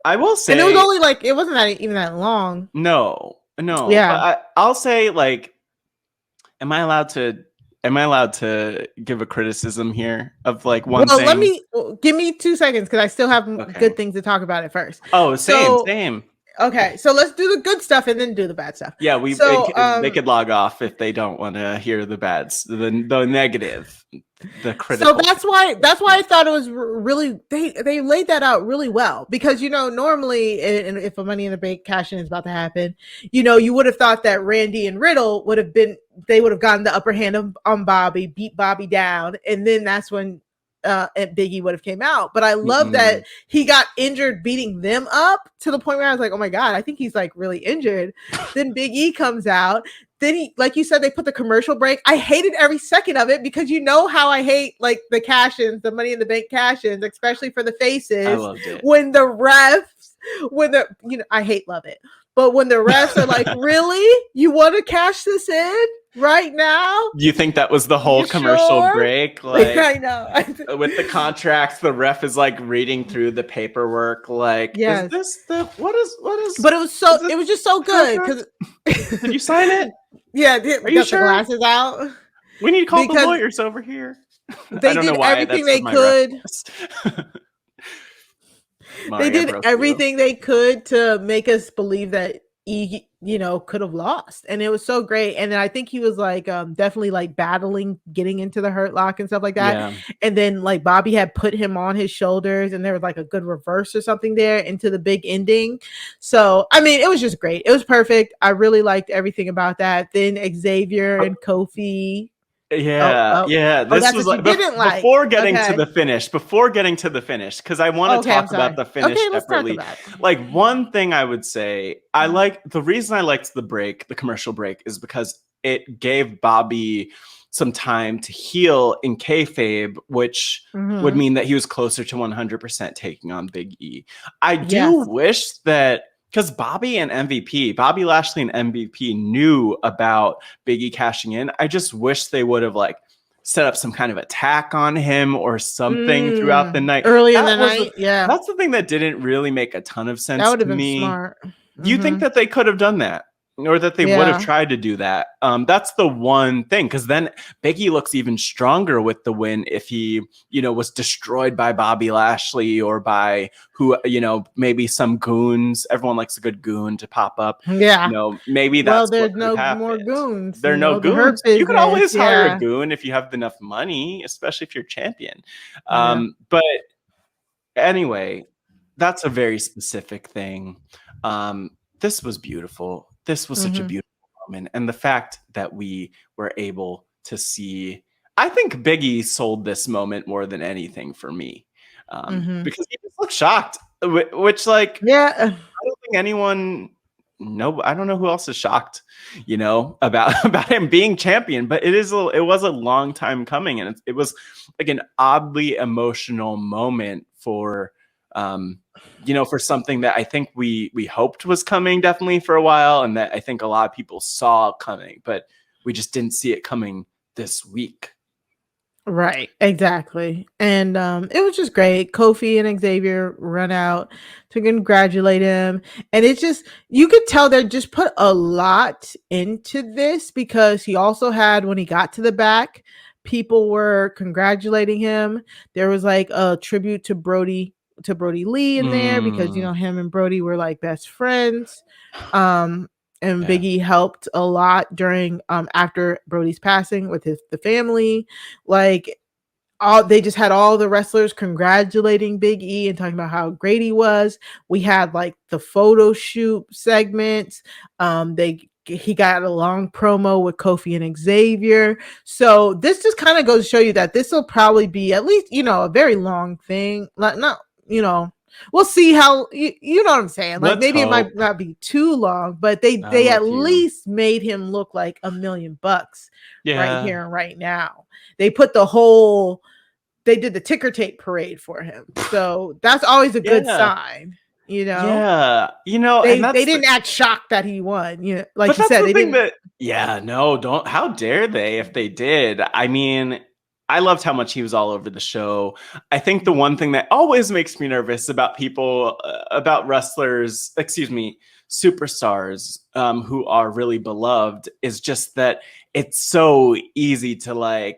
I will say, and it was only like, it wasn't even that long. No. Yeah. I'll say, like, am I allowed to give a criticism here of like one thing? Give me 2 seconds because I still have good things to talk about it first. Oh, same. Okay, so let's do the good stuff and then do the bad stuff. Yeah, they could log off if they don't want to hear the bads, the negative, the critical. So that's why I thought it was really, they laid that out really well, because normally if a Money in the Bank cash-in is about to happen, you would have thought that Randy and Riddle would have gotten the upper hand on Bobby, beat Bobby down, and then that's when and Big E would have came out. But I love that he got injured beating them up to the point where I was like, oh my God, I think he's like really injured. Then Big E comes out. Then he, like you said, they put the commercial break. I hated every second of it because you know how I hate like the cash-ins, the Money in the Bank cash-ins, especially for the faces. I loved it. When the refs, I love it. But when the refs are like, really? You want to cash this in right now? You think that was the whole commercial break? Like, I know. With the contracts, the ref is like reading through the paperwork. Like, is this what is? But it was just so good. Because did you sign it? Yeah. Are you sure? The glasses out. We need to call the lawyers over here. They did everything they could. They did everything they could to make us believe that E, could have lost, and it was so great. And then I think he was like definitely like battling getting into the Hurt Lock and stuff like that. Yeah. And then like Bobby had put him on his shoulders, and there was like a good reverse or something there into the big ending. So I mean, it was just great. It was perfect. I really liked everything about that. Then Xavier and Kofi. Yeah. This was like before getting to the finish, because I want to talk about the finish separately. Like one thing I would say, the reason I liked the commercial break, is because it gave Bobby some time to heal in kayfabe, which would mean that he was closer to 100% taking on Big E. I do wish that, because Bobby Lashley and MVP knew about Big E cashing in. I just wish they would have like set up some kind of attack on him or something throughout the night. Early in the night, that's the thing that didn't really make a ton of sense. That would have been smart. Do you think that they could have done that? Or that they would have tried to do that? That's the one thing, because then Big E looks even stronger with the win if he, was destroyed by Bobby Lashley or by who, maybe some goons. Everyone likes a good goon to pop up. Yeah. Maybe that's there's no more goons. There are no goons. You can always hire a goon if you have enough money, especially if you're champion. But anyway, that's a very specific thing. This was beautiful. This was such a beautiful moment. And the fact that we were able to see, I think Big E sold this moment more than anything for me. Because he just looked shocked, which I don't think anyone, I don't know who else is shocked, about him being champion, but it was a long time coming. And it was like an oddly emotional moment for, for something that I think we hoped was coming definitely for a while, and that I think a lot of people saw coming, but we just didn't see it coming this week. Right, exactly. And it was just great. Kofi and Xavier run out to congratulate him, and it's just, you could tell they just put a lot into this, because he also had, when he got to the back, people were congratulating him. There was like a tribute to Brody Lee in there, because him and Brody were like best friends. And Big E helped a lot during after Brody's passing with the family. Like, they just had all the wrestlers congratulating Big E and talking about how great he was. We had like the photo shoot segments. He got a long promo with Kofi and Xavier. So this just kind of goes to show you that this will probably be at least, a very long thing. We'll see how, you know what I'm saying? Like, maybe it might not be too long, but they at least made him look like $1 million right here and right now. They put they did the ticker tape parade for him. So that's always a good sign. They didn't act shocked that he won. Like you said, they didn't. Don't. How dare they if they did? I mean, I loved how much he was all over the show. I think the one thing that always makes me nervous about about wrestlers, superstars who are really beloved, is just that it's so easy to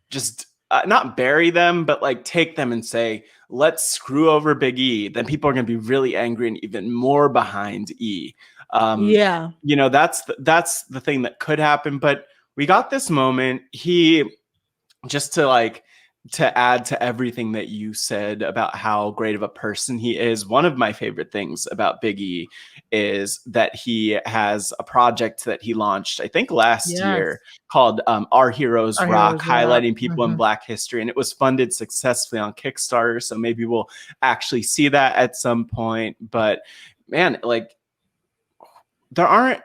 just not bury them, but take them and say, let's screw over Big E. Then people are going to be really angry and even more behind E. That's the thing that could happen. But we got this moment. Just to add to everything that you said about how great of a person he is, one of my favorite things about Big E is that he has a project that he launched, I think last year, called Our Heroes Rock, highlighting people in Black history. And it was funded successfully on Kickstarter. So maybe we'll actually see that at some point. But man, there aren't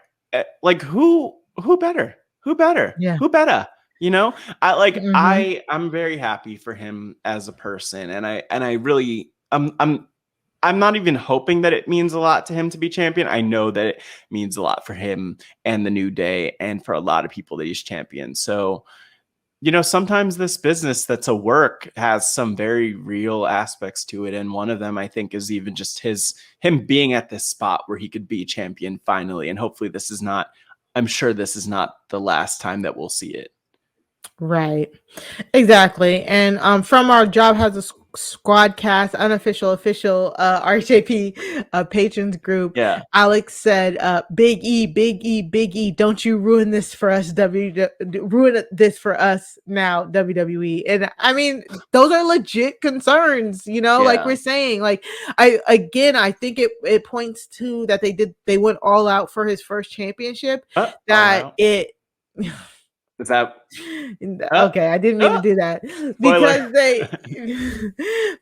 who better? Who better? Yeah. Who better? I'm very happy for him as a person, and I really I'm not even hoping that it means a lot to him to be champion. I know that it means a lot for him and the New Day, and for a lot of people that he's champion. So, sometimes this business that's a work has some very real aspects to it, and one of them I think is even just him being at this spot where he could be champion finally, and hopefully I'm sure this is not the last time that we'll see it. Right. Exactly. And from our Job Has a Squadcast unofficial official RHAP patrons group. Yeah, Alex said, Big E, don't you ruin this for us, ruin this for us now, WWE. And I mean, those are legit concerns, like we're saying. Like I think it points to that they went all out for his first championship. That it is that okay? I didn't mean to do that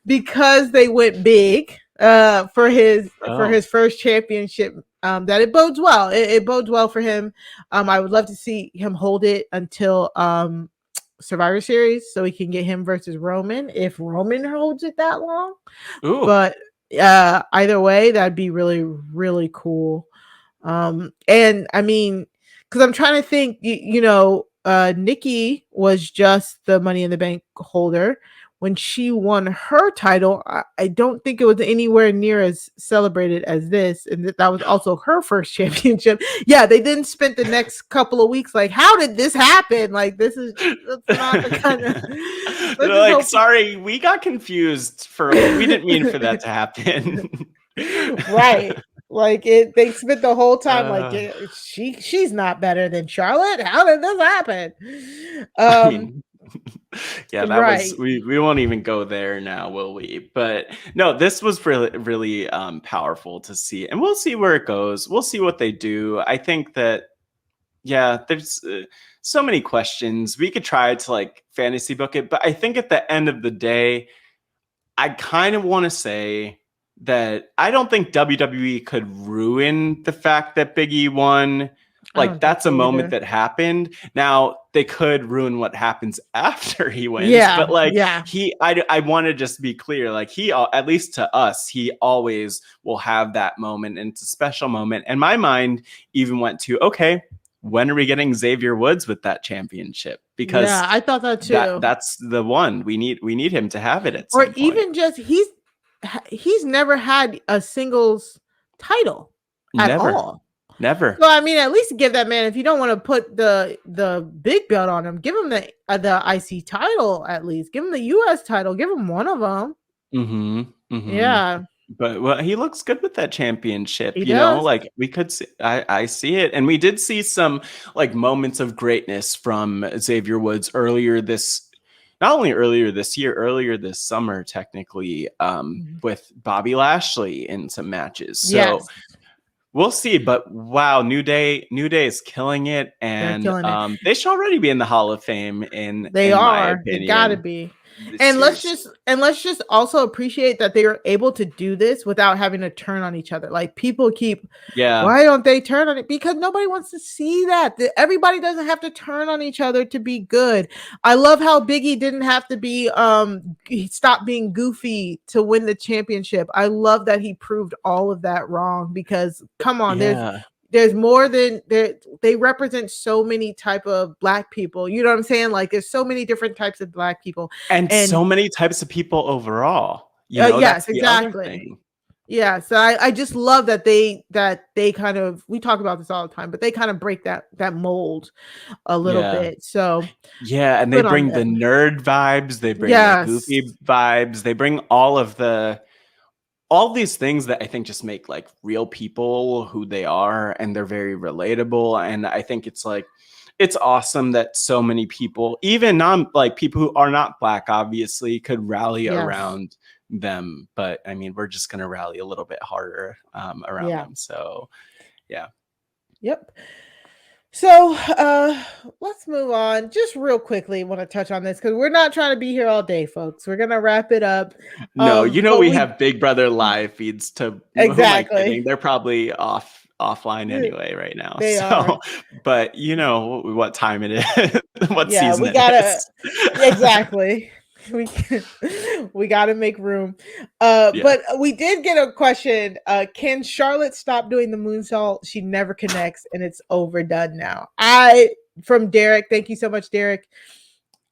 because they went big for his first championship. That it bodes well. It bodes well for him. I would love to see him hold it until Survivor Series, so we can get him versus Roman if Roman holds it that long. Ooh. But either way, that'd be really, really cool. And I mean, because I'm trying to think, Nikki was just the Money in the Bank holder. When she won her title, I don't think it was anywhere near as celebrated as this. And that was also her first championship. Yeah, they didn't spend the next couple of weeks like, how did this happen? Like, that's not the kind of... sorry, we got confused we didn't mean for that to happen. Right. Like they spent the whole time she's not better than Charlotte. How did this happen? I mean, yeah, that was we won't even go there now, will we? But no, this was really, really powerful to see, and we'll see where it goes. We'll see what they do. I think that there's so many questions. We could try to fantasy book it, but I think at the end of the day, I kind of want to say that I don't think WWE could ruin the fact that Big E won. That's a moment that happened. Now they could ruin what happens after he wins. Yeah, but I want to just be clear. He, at least to us, he always will have that moment, and it's a special moment. And my mind even went to, okay, when are we getting Xavier Woods with that championship? Because I thought that too. That's the one we need him to have it at some point. Or even just he's never had a singles title at all. Never. So I mean, at least give that man, if you don't want to put the big belt on him, give him the IC title at least. Give him the US title. Give him one of them. Yeah. But he looks good with that championship. He does. We could see, I see it, and we did see some moments of greatness from Xavier Woods not only earlier this year, earlier this summer, technically, with Bobby Lashley in some matches. So we'll see. But wow, New Day is killing it, and they should already be in the Hall of Fame. My opinion. They gotta be. And let's just also appreciate that they are able to do this without having to turn on each other. People keep, why don't they turn on it? Because nobody wants to see that. Everybody doesn't have to turn on each other to be good. I love how Big E didn't have to be he stopped being goofy to win the championship. I love that he proved all of that wrong, because come on, there's more than they represent so many type of Black people. You know what I'm saying? There's so many different types of Black people and so many types of people overall. Yes, exactly. Yeah. So I just love that they kind of, we talk about this all the time, but they kind of break that mold a little bit. So and they bring the nerd vibes. They bring the goofy vibes. They bring all these things that I think just make real people who they are, and they're very relatable. And I think it's awesome that so many people, even people who are not Black, obviously, could rally around them. But I mean, we're just going to rally a little bit harder around them. So, yeah. Yep. So let's move on just real quickly. I want to touch on this because we're not trying to be here all day, folks. We're gonna wrap it up. No, we have Big Brother live feeds to exactly. They're probably offline anyway right now. They are. But you know what time it is, what season we gotta, it is. Exactly. We gotta make room. But we did get a question. Can Charlotte stop doing the moonsault? She never connects, and it's overdone now. From Derek. Thank you so much, Derek.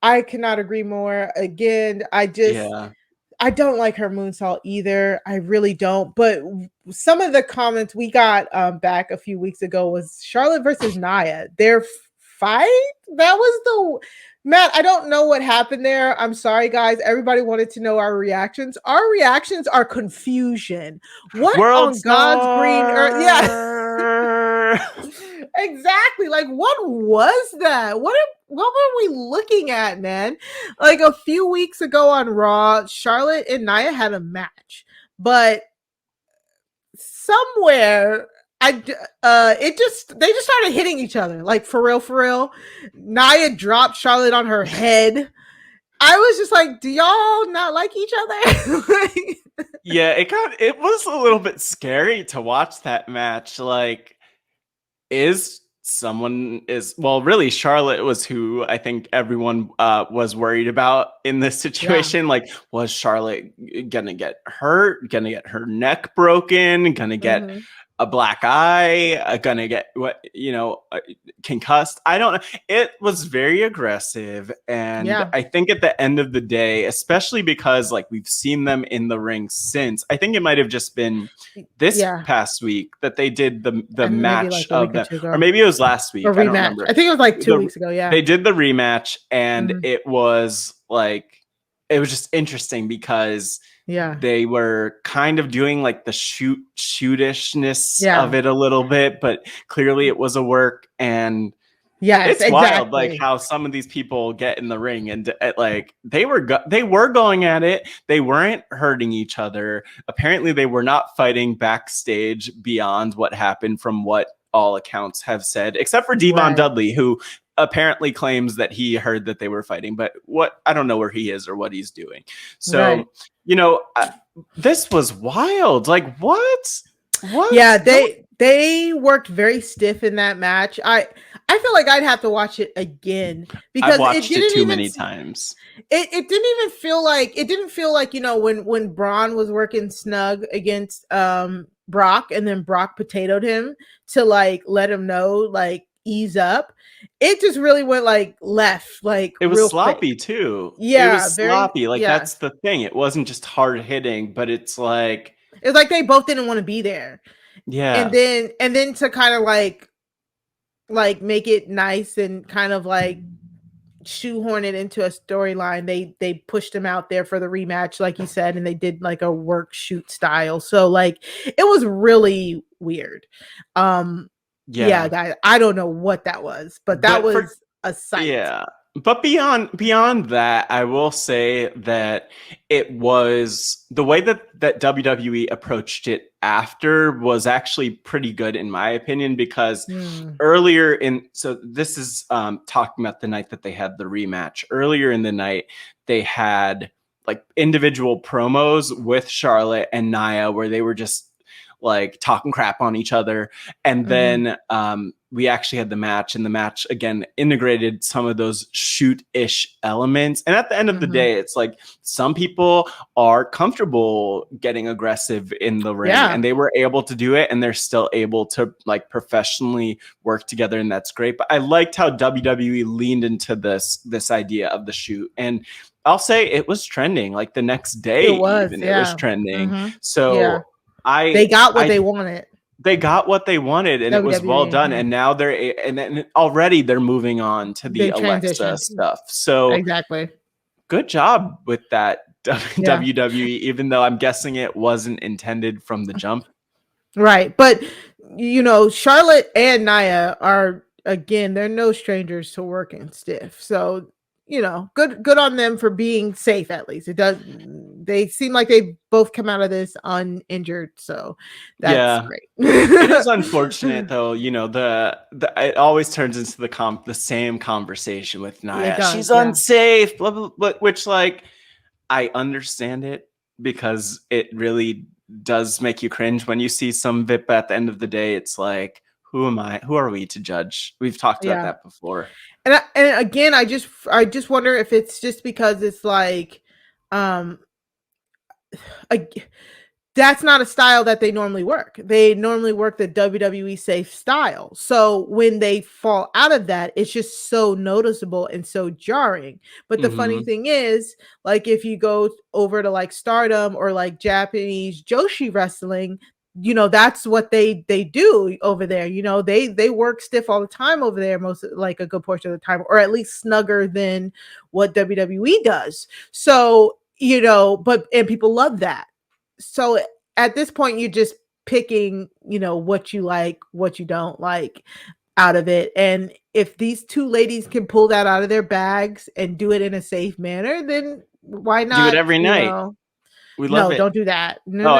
I cannot agree more. Again, I don't like her moonsault either. I really don't. But some of the comments we got back a few weeks ago was Charlotte versus Nia. Their fight, that was Matt, I don't know what happened there. I'm sorry, guys. Everybody wanted to know our reactions. Our reactions are confusion. What World on Star! God's green earth? Yeah. Exactly. Like, what was that? What were we looking at, man? Like a few weeks ago on Raw, Charlotte and Nia had a match, but somewhere they just started hitting each other, like for real. Nia dropped Charlotte on her head. I was just like, do y'all not like each other? Yeah, it was a little bit scary to watch that match. Like, really Charlotte was who I think everyone was worried about in this situation. Yeah. Like, was Charlotte gonna get hurt, gonna get her neck broken, gonna get a black eye, gonna get concussed? I don't know. It was very aggressive, and I think at the end of the day, especially because like we've seen them in the ring since, I think it might have just been this past week that they did the match of them, or maybe it was last week. I don't remember. I think it was like 2 weeks ago. Yeah, they did the rematch, and it was just interesting because they were kind of doing like the shootishness of it a little bit, but clearly it was a work. And it's wild, like how some of these people get in the ring and like they were going at it. They weren't hurting each other. Apparently they were not fighting backstage beyond what happened, from what all accounts have said, except for Devon Dudley, who apparently claims that he heard that they were fighting, but I don't know where he is or what he's doing. So, this was wild. Like, what? Yeah, they worked very stiff in that match. I feel like I'd have to watch it again because I've watched it too many times. It didn't feel like, when Braun was working snug against Brock, and then Brock potatoed him to like let him know, like, ease up. It just really went like left, like it was sloppy too. Yeah, it was sloppy. Like that's the thing. It wasn't just hard hitting, but it's like they both didn't want to be there. Yeah, and then to kind of like make it nice and kind of like shoehorn it into a storyline, they pushed him out there for the rematch, like you said, and they did like a work shoot style. So like it was really weird. Yeah, guys, I don't know what that was, but that was a sight. Yeah. But beyond that, I will say that it was the way that WWE approached it after was actually pretty good, in my opinion, because earlier so this is talking about the night that they had the rematch. Earlier in the night, they had like individual promos with Charlotte and Nia where they were just like talking crap on each other. And then we actually had the match, and the match again integrated some of those shoot-ish elements. And at the end of the day, it's like some people are comfortable getting aggressive in the ring, and they were able to do it, and they're still able to like professionally work together, and that's great. But I liked how WWE leaned into this idea of the shoot, and I'll say it was trending like the next day. It was trending. So they got what they wanted. They got what they wanted, and WWE, it was well done. And now and already they're moving on to the Alexa stuff. So exactly, good job with that, WWE. Even though I'm guessing it wasn't intended from the jump, right? But Charlotte and Nia are, again, they're no strangers to working stiff. So good on them for being safe. At least they seem like they both come out of this uninjured, so that's great. It is unfortunate though, it always turns into the same conversation with Nia. She's unsafe, blah, blah, blah, which like I understand it, because it really does make you cringe when you see some VIP. At the end of the day, it's like, who are we to judge? We've talked about that before. And again, I just wonder if it's just because it's like, that's not a style that they normally work. They normally work the WWE safe style. So when they fall out of that, it's just so noticeable and so jarring. But the funny thing is, like, if you go over to like Stardom or like Japanese Joshi wrestling, you know, that's what they do over there. You know, they work stiff all the time over there, most like a good portion of the time, or at least snugger than what WWE does. So, you know, and people love that. So at this point, you're just picking, you know, what you like, what you don't like out of it. And if these two ladies can pull that out of their bags and do it in a safe manner, then why not do it every night? Know, we love it. Don't do that. No.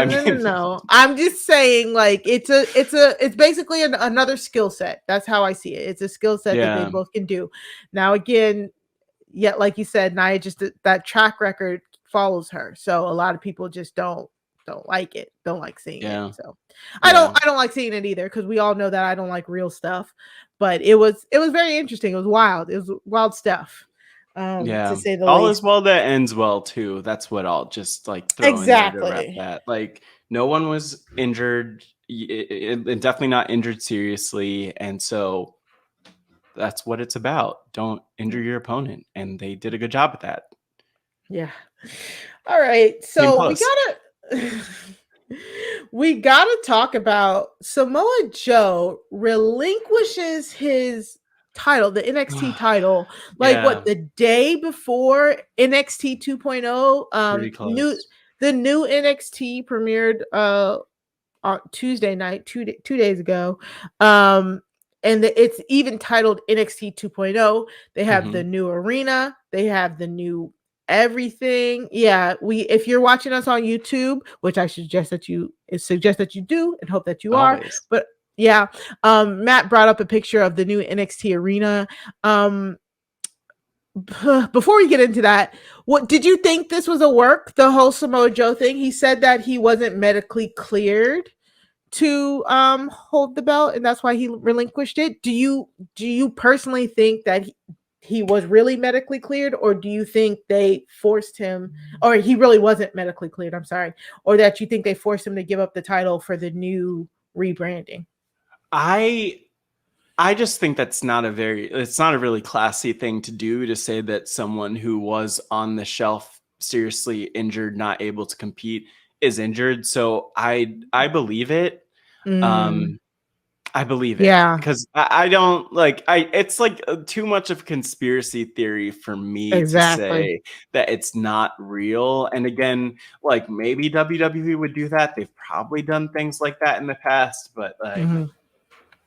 I'm just saying, like, it's basically another skill set. That's how I see it. It's a skill set that they both can do. Now, again, yet like you said, Nia, just that track record follows her. So a lot of people just don't like it, don't like seeing it. So I don't like seeing it either, because we all know that I don't like real stuff. But it was very interesting. It was wild. It was wild stuff. To say the all least. is well that ends well too. That's what I'll just like throw in there to wrap that. Like, no one was injured, it definitely not injured seriously, and so that's what it's about. Don't injure your opponent, and they did a good job at that. Yeah. All right, so we gotta talk about Samoa Joe relinquishes his title, the NXT title, like what, the day before NXT 2.0. The new NXT premiered on Tuesday night, two days ago. And it's even titled NXT 2.0. They have the new arena, they have the new everything. Yeah, if you're watching us on YouTube, which I suggest that you do and hope that you always are. But yeah, Matt brought up a picture of the new NXT arena. Before we get into that, what did you think this was a work, the whole Samoa Joe thing? He said that he wasn't medically cleared to hold the belt, and that's why he relinquished it. Do you personally think that he was really medically cleared, or do you think they forced him, or he really wasn't medically cleared, I'm sorry, or that you think they forced him to give up the title for the new rebranding? I just think it's not a really classy thing to do, to say that someone who was on the shelf, seriously injured, not able to compete, is injured. So I believe it. I believe it, because I don't like, it's like too much of a conspiracy theory for me to say that it's not real. And again, like, maybe WWE would do that. They've probably done things like that in the past, but like,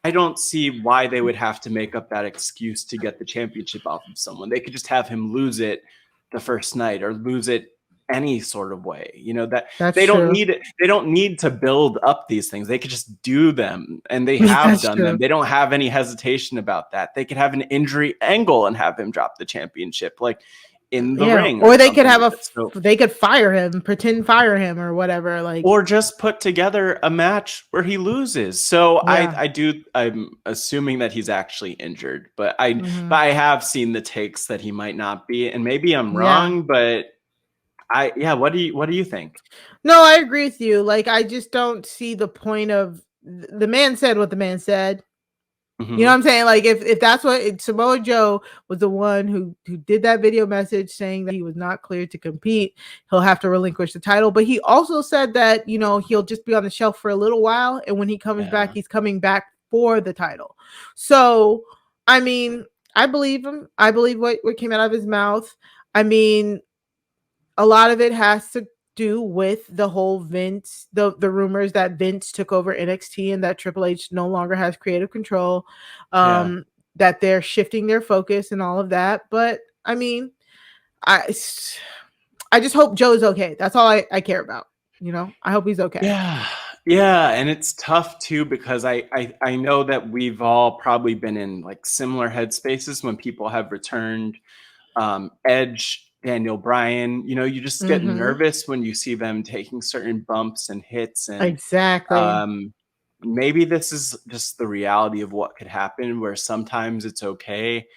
I don't see why they would have to make up that excuse to get the championship off of someone. They could just have him lose it the first night, or lose it any sort of way. You know, that's they don't need it. They don't need to build up these things. They could just do them, and they have done them. They don't have any hesitation about that. They could have an injury angle and have him drop the championship, like, in the ring, or they could have they could fire him, pretend fire him, or whatever, like, or just put together a match where he loses. So I'm assuming that he's actually injured, but I have seen the takes that he might not be, and maybe I'm wrong, but what do you think? No, I agree with you. Like, I just don't see the point of, the man said what the man said. You know what I'm saying? Like, if that's what Samoa Joe was the one who did that video message saying that he was not cleared to compete, he'll have to relinquish the title. But he also said that, you know, he'll just be on the shelf for a little while, and when he comes back, he's coming back for the title. So, I mean, I believe him. I believe what came out of his mouth. I mean, a lot of it has to do with the whole Vince, the rumors that Vince took over NXT and that Triple H no longer has creative control, that they're shifting their focus and all of that. But I mean, I just hope Joe's okay. That's all I care about. You know, I hope he's okay. Yeah, and it's tough too, because I know that we've all probably been in like similar headspaces when people have returned. Edge, Daniel Bryan, you know, you just get nervous when you see them taking certain bumps and hits, and maybe this is just the reality of what could happen, where sometimes it's okay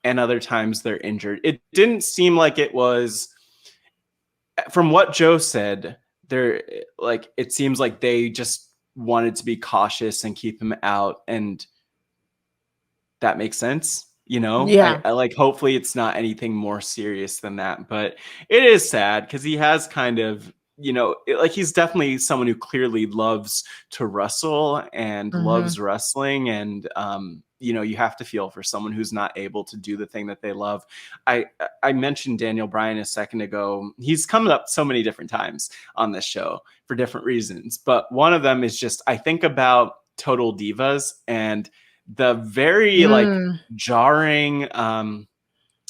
and other times they're injured. It didn't seem like it was, from what Joe said, it seems like they just wanted to be cautious and keep him out, and that makes sense. You know, I like, hopefully it's not anything more serious than that, but it is sad because he has kind of like he's definitely someone who clearly loves to wrestle and loves wrestling. And, you have to feel for someone who's not able to do the thing that they love. I mentioned Daniel Bryan a second ago. He's come up so many different times on this show for different reasons. But one of them is just, I think about Total Divas and the very jarring, the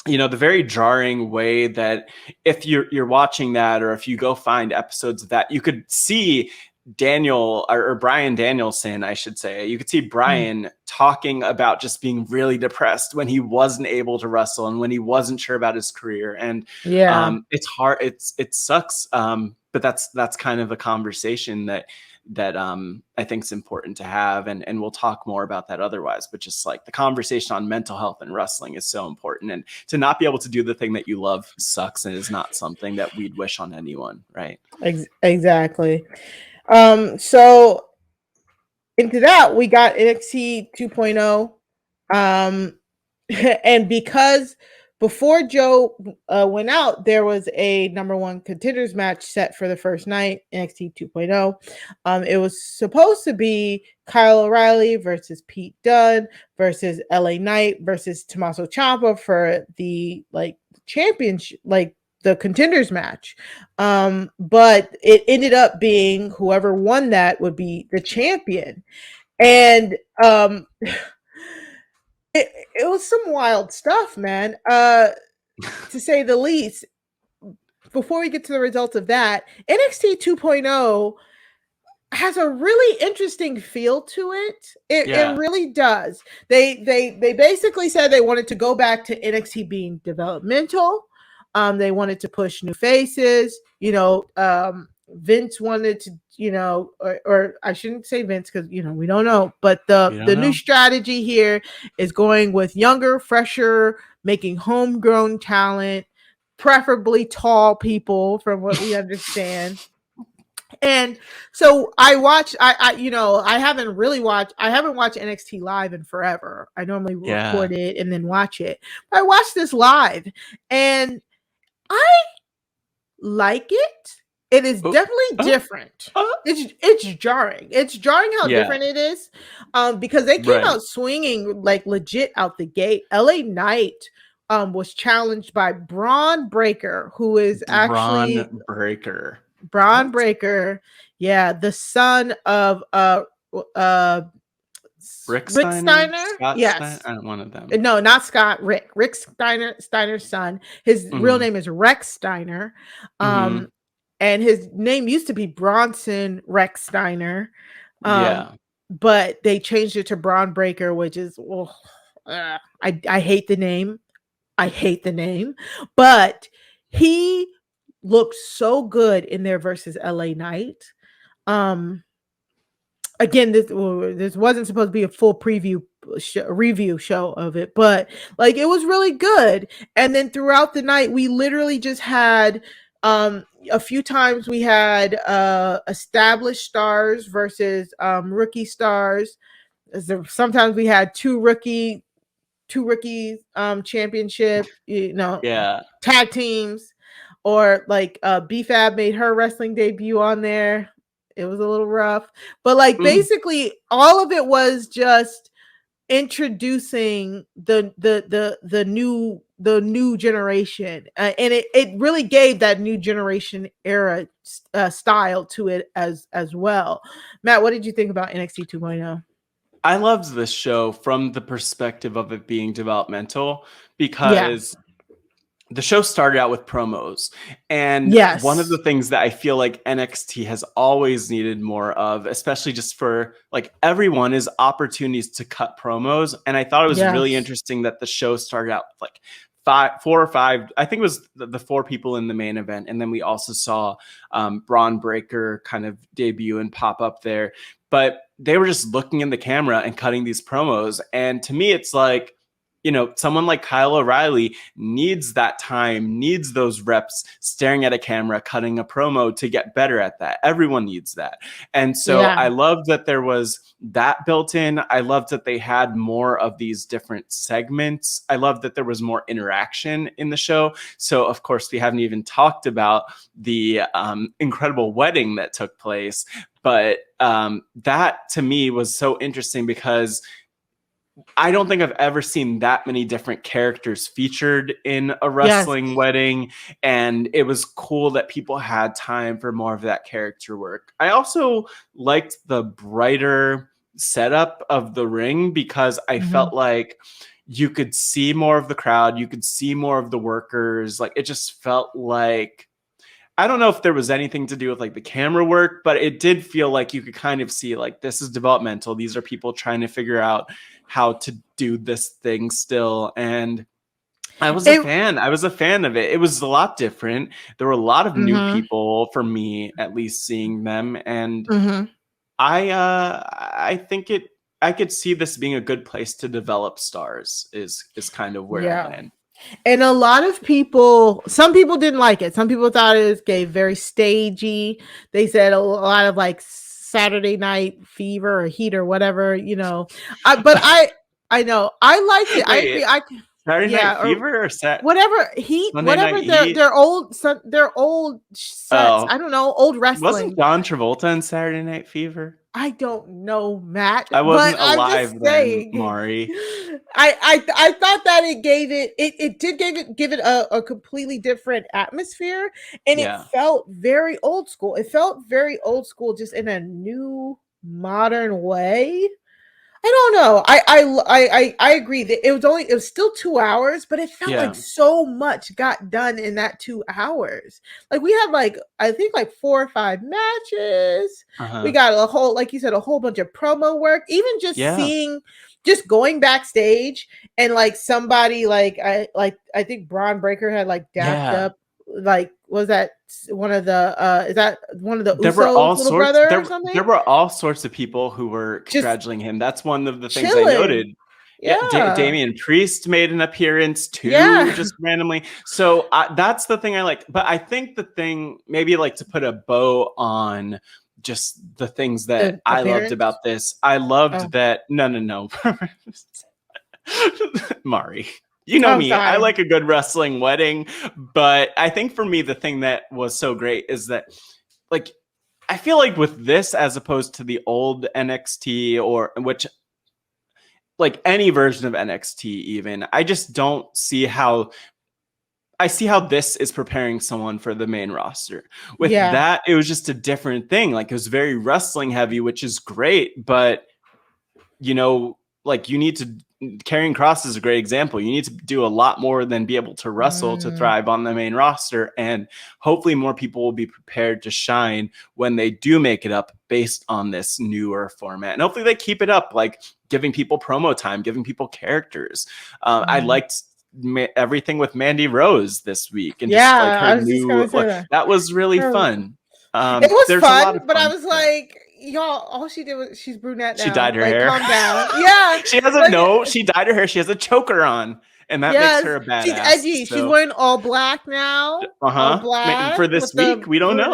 very jarring way that if you're watching that, or if you go find episodes of that, you could see Daniel or Bryan Danielson, I should say. You could see Bryan talking about just being really depressed when he wasn't able to wrestle and when he wasn't sure about his career. And it's hard. It sucks. But that's kind of a conversation that I think is important to have. And we'll talk more about that otherwise, but just like the conversation on mental health and wrestling is so important. And to not be able to do the thing that you love sucks and is not something that we'd wish on anyone. Right. Exactly. So into that, we got NXT 2.0. And because before Joe went out, there was a number one contenders match set for the first night, NXT 2.0. It was supposed to be Kyle O'Reilly versus Pete Dunne versus LA Knight versus Tommaso Ciampa for the championship, the contenders match. But it ended up being whoever won that would be the champion. And it was some wild stuff, man, to say the least. Before we get to the results of that, NXT 2.0 has a really interesting feel to it. It really does. They basically said they wanted to go back to NXT being developmental. They wanted to push new faces. Vince wanted to, or I shouldn't say Vince because, we don't know. But the new strategy here is going with younger, fresher, making homegrown talent, preferably tall people, from what we understand. And so I haven't watched NXT live in forever. I normally record it and then watch it. But I watched this live and I like it. It is definitely different. It's jarring. It's jarring how different it is. Because they came out swinging legit out the gate. LA Knight was challenged by Braun Breaker, who is actually Braun Breaker. Yeah, the son of Rick Steiner? Yes. One of them. No, not Scott. Rick Steiner's son. His real name is Rex Steiner. And his name used to be Bronson Rex Steiner. But they changed it to Braun Breaker, which is I hate the name. I hate the name. But he looked so good in there versus LA Knight. Again, this wasn't supposed to be a full review show of it, but it was really good. And then throughout the night, we literally just had a few times we had established stars versus rookie stars. Sometimes we had two rookie championship, tag teams, or B-Fab made her wrestling debut on there. It was a little rough, but basically all of it was just introducing the new generation, and it really gave that new generation era style to it as well. Matt, what did you think about NXT 2.0? I loved this show from the perspective of it being developmental, because the show started out with promos. And one of the things that I feel like NXT has always needed more of, especially just for everyone, is opportunities to cut promos. And I thought it was really interesting that the show started out with four or five, I think it was the four people in the main event. And then we also saw Braun Breaker kind of debut and pop up there. But they were just looking in the camera and cutting these promos. And to me, it's someone like Kyle O'Reilly needs that time, needs those reps staring at a camera, cutting a promo to get better at that. Everyone needs that. And so I love that there was that built in. I love that they had more of these different segments. I love that there was more interaction in the show. So, of course, we haven't even talked about the incredible wedding that took place. But that, to me, was so interesting because I don't think I've ever seen that many different characters featured in a wrestling wedding. And it was cool that people had time for more of that character work. I also liked the brighter setup of the ring because I felt like you could see more of the crowd. You could see more of the workers. Like, it just felt like, I don't know if there was anything to do with like the camera work, but it did feel like you could kind of see like, this is developmental. These are people trying to figure out how to do this thing still. And I was a fan. I was a fan of it. It was a lot different. There were a lot of new people for me, at least seeing them. And I think I could see this being a good place to develop stars is kind of where I land. And a lot of people, some people didn't like it. Some people thought it was very stagey. They said a lot of like Saturday Night Fever or Heat or whatever, but I know I liked it. Wait, I agree. Saturday Night Fever or whatever Heat, Sunday whatever their old sets. I don't know, old wrestling. Wasn't John Travolta in Saturday Night Fever? I don't know, Matt. I wasn't alive then, Mari. I thought that it did give it a completely different atmosphere, and it felt very old school. It felt very old school, just in a new, modern way. I don't know. I agree that it was still 2 hours, but it felt like so much got done in that 2 hours. Like, we had I think 4 or 5 matches. We got a whole, like you said, a whole bunch of promo work. Even just just going backstage and somebody I think Braun Breaker had dapped up. Was that one of the is that one of the Usos little brother or something? There were all sorts of people who were congratulating him. That's one of the things I noted. Damian Priest made an appearance too, just randomly. So that's the thing I like. But I think the thing, maybe to put a bow on just the things that I loved about this. I loved that. No. Mari. You know me, I like a good wrestling wedding, but I think for me, the thing that was so great is that, I feel like with this, as opposed to the old NXT any version of NXT even, I just don't see how, I see how this is preparing someone for the main roster. With that, it was just a different thing. It was very wrestling heavy, which is great, but, you need to, Karrion Kross is a great example. You need to do a lot more than be able to wrestle to thrive on the main roster. And hopefully more people will be prepared to shine when they do make it up based on this newer format. And hopefully they keep it up, giving people promo time, giving people characters. I liked everything with Mandy Rose this week. And her new look. That was really fun. It was fun, but I was y'all, all she did was, she's brunette now. She dyed her hair. Calm down. Yeah. She dyed her hair. She has a choker on. And that makes her a badass. She's edgy. So. She's wearing all black now. All black. For this week, we don't know.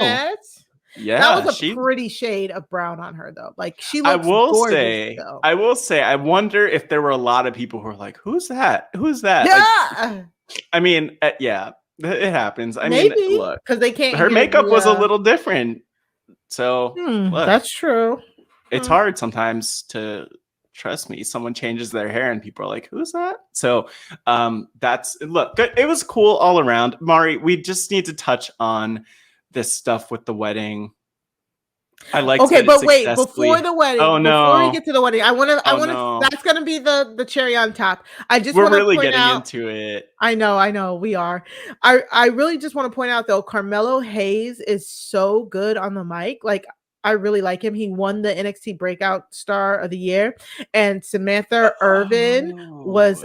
Yeah. That was a pretty shade of brown on her, though. She looks gorgeous, though. I will say, I wonder if there were a lot of people who were like, who's that? Who's that? Yeah. It happens. Maybe, mean, look. Because they can't. Her makeup was a little different. So that's true. It's hard sometimes to trust me. Someone changes their hair and people are like, who's that? So that's good. It was cool all around. Mari, we just need to touch on this stuff with the wedding. I like but wait, before the wedding, before we get to the wedding, I want to that's going to be the cherry on top. We're really getting into it. I know we are. I really just want to point out though, Carmelo Hayes is so good on the mic. I really like him. He won the NXT Breakout Star of the Year, and Samantha Irvin was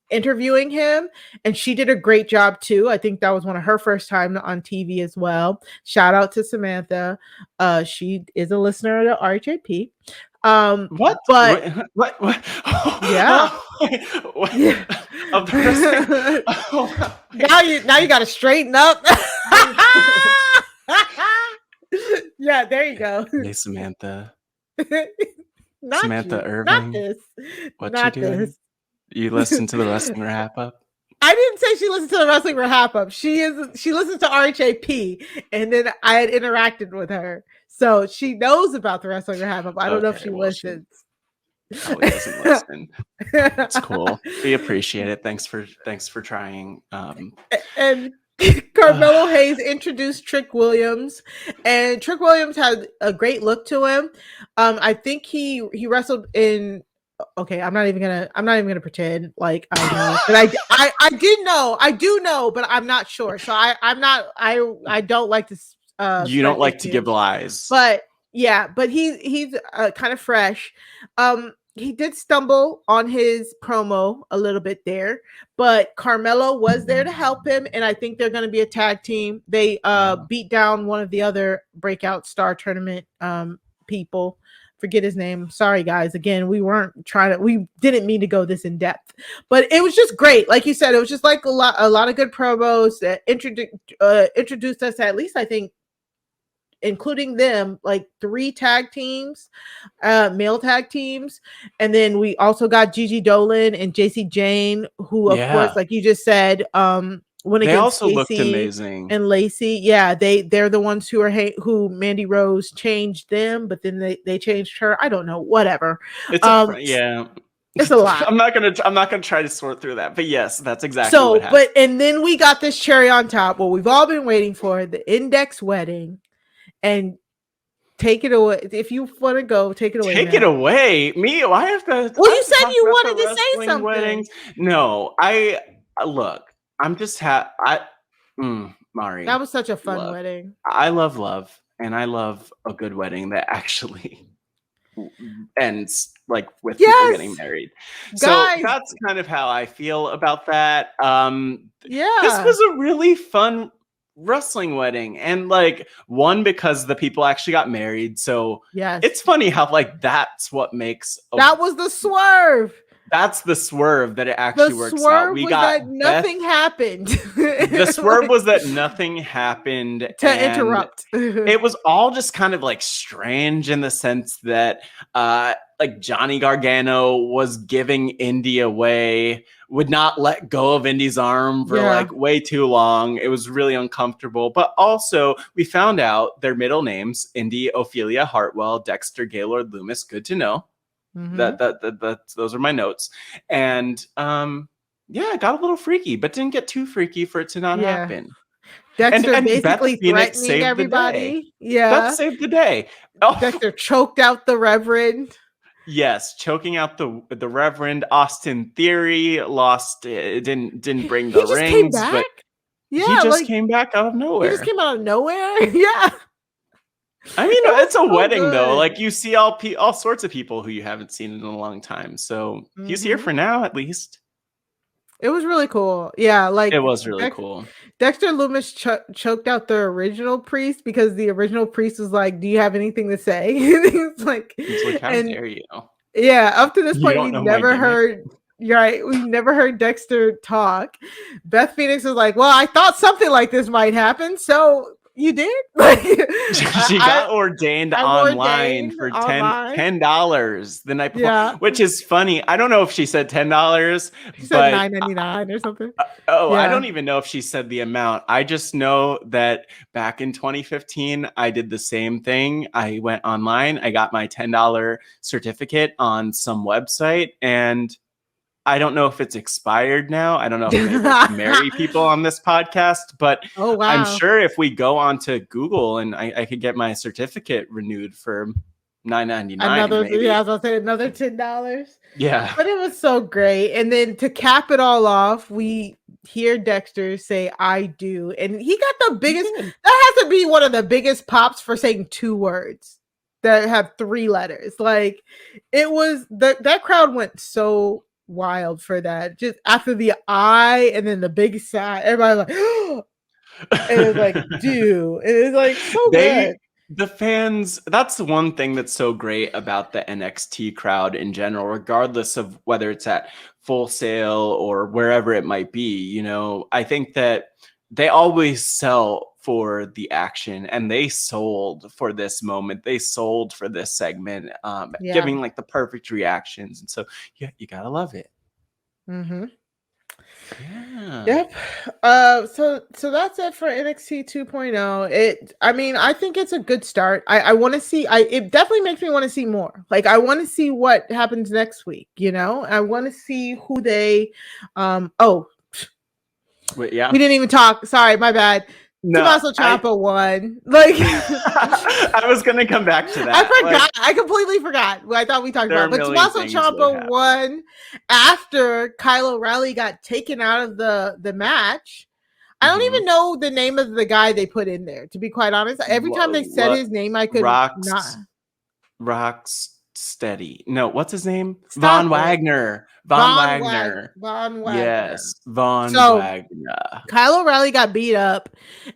interviewing him, and she did a great job too. I think that was one of her first time on TV as well. Shout out to Samantha. She is a listener to RHAP. What? But what? yeah. Yeah. Now you got to straighten up. Yeah, there you go. Hey, Samantha. Not Samantha you. Irving. Not this. What not you doing? This. You listen to the Wrestling RHAPup? I didn't say she listened to the Wrestling RHAPup. She listens to RHAP, and then I had interacted with her, so she knows about the Wrestling RHAPup. I don't know if she listens. She probably doesn't listen. It's cool. We appreciate it. Thanks for trying. And Carmelo Hayes introduced Trick Williams, and Trick Williams had a great look to him. I think he wrestled in. Okay, I'm not even gonna pretend like I know, but I do know, but I'm not sure. So I don't like to. You don't like to give lies, but yeah, but he's kind of fresh. He did stumble on his promo a little bit there, but Carmelo was there to help him, and I think they're going to be a tag team. They beat down one of the other breakout star tournament people. Forget his name. Sorry, guys. Again, we didn't mean to go this in depth, but it was just great. Like you said, it was just like a lot of good promos that introduced us to, at least I think, including them, like 3 tag teams, male tag teams. And then we also got Gigi Dolan and JC Jane, who of course, like you just said, when they also Stacey looked amazing. And Lacey, yeah, they're the ones who Mandy Rose changed them, but then they changed her. I don't know, whatever. It's it's a lot. I'm not gonna try to sort through that, but yes, that's exactly what happened. But and then we got this cherry on top, what we've all been waiting for, the Index wedding. And take it away. If you want to go, take it away. Take it away. Me? I have to. Well, you said you wanted to say something. Weddings. No, look. I'm just Mari. That was such a fun wedding. I love, and I love a good wedding that actually ends like with people getting married. Guys. So that's kind of how I feel about that. This was a really fun wrestling wedding, and like one because the people actually got married, so it's funny how like that's what makes that was the swerve. That's the swerve that it actually works out. We got that nothing happened. The swerve was that nothing happened to interrupt. It was all just kind of like strange in the sense that like Johnny Gargano was giving Indi away, would not let go of Indi's arm for like way too long. It was really uncomfortable. But also we found out their middle names, Indi, Ophelia, Hartwell, Dexter, Gaylord, Lumis. Good to know. That those are my notes. And it got a little freaky, but didn't get too freaky for it to not happen. Dexter and basically threatening everybody. Beth saved the day. Dexter choked out the Reverend. Yes, choking out the Reverend. Austin Theory lost. Didn't bring the rings, but he just came back out of nowhere. He just came out of nowhere. Yeah. I mean, it's a wedding though. Like you see all sorts of people who you haven't seen in a long time. So he's here for now, at least. It was really cool. Yeah, like it was really cool. Dexter Lumis choked out the original priest because the original priest was like, "Do you have anything to say?" He's like, "How dare you?" Yeah, up to this point, we've never heard. Right, we've never heard Dexter talk. Beth Phoenix was like, "Well, I thought something like this might happen, so." You did? She got ordained online for $10 the night before, which is funny. I don't know if she said $10. She said $9.99 or something. I don't even know if she said the amount. I just know that back in 2015, I did the same thing. I went online. I got my $10 certificate on some website, and I don't know if it's expired now. I don't know if I'm able to marry people on this podcast, but I'm sure if we go onto Google and I could get my certificate renewed for $9.99. I was gonna say another $10. Yeah. But it was so great. And then to cap it all off, we hear Dexter say, "I do." And he got the biggest, that has to be one of the biggest pops for saying 2 words that have 3 letters. Like it was, that crowd went so wild for that. Just after the I and then the big sigh, everybody like and it was like, dude, it was like so good. The fans, that's the one thing that's so great about the NXT crowd in general, regardless of whether it's at Full Sail or wherever it might be. You know, I think that they always sell for the action, and they sold for this moment. They sold for this segment, giving like the perfect reactions. And so, yeah, you gotta love it. Mm-hmm. Yeah. Yep. So that's it for NXT 2.0. I mean, I think it's a good start. I want to see. It definitely makes me want to see more. Like, I want to see what happens next week. You know, I want to see who they. Wait, yeah. We didn't even talk. Sorry, my bad. No, Tommaso Ciampa won. Like, I was gonna come back to that. I forgot. Like, I completely forgot what I thought we talked about. But Tommaso Ciampa won after Kyle O'Reilly got taken out of the match. I don't even know the name of the guy they put in there, to be quite honest. Every time they said his name, I could not. Rocksteady. No, what's his name? Von Wagner. Von Wagner. Yes, Von Wagner. Kyle O'Reilly got beat up,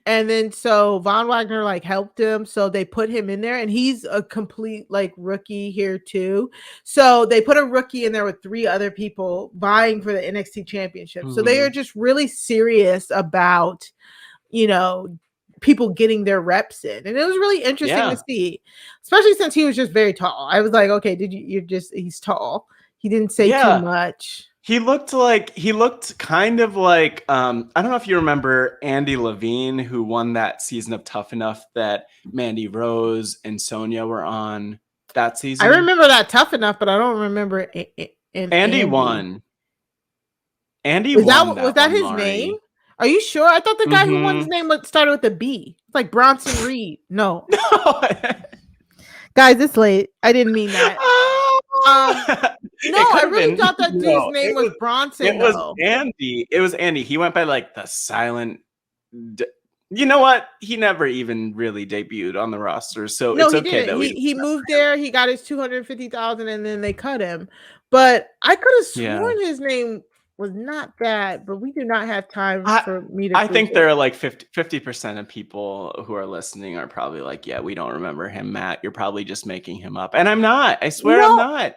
and then so Von Wagner like helped him, so they put him in there, and he's a complete like rookie here too. So they put a rookie in there with 3 other people vying for the NXT Championship. So they are just really serious about, you know, people getting their reps in, and it was really interesting to see, especially since he was just very tall. I was like, okay, he's tall. He didn't say too much. He looked kind of like I don't know if you remember Andy Levine, who won that season of Tough Enough that Mandy Rose and Sonya were on that season. I remember that Tough Enough, but I don't remember Andy won. Andy was won. Was that his name? Are you sure? I thought the guy who won his name started with a B. It's like Bronson Reed. No. Guys, it's late. I didn't mean that. No, I really thought that dude's name was Bronson. It was Andy. It was Andy. He went by like the silent. You know what? He never even really debuted on the roster, so it's okay that he moved there. He got his $250,000, and then they cut him. But I could have sworn his name was not that, but we do not have time for me to. I think there are like 50% of people who are listening are probably like, yeah, we don't remember him, Matt. You're probably just making him up. And I'm not. I swear I'm not.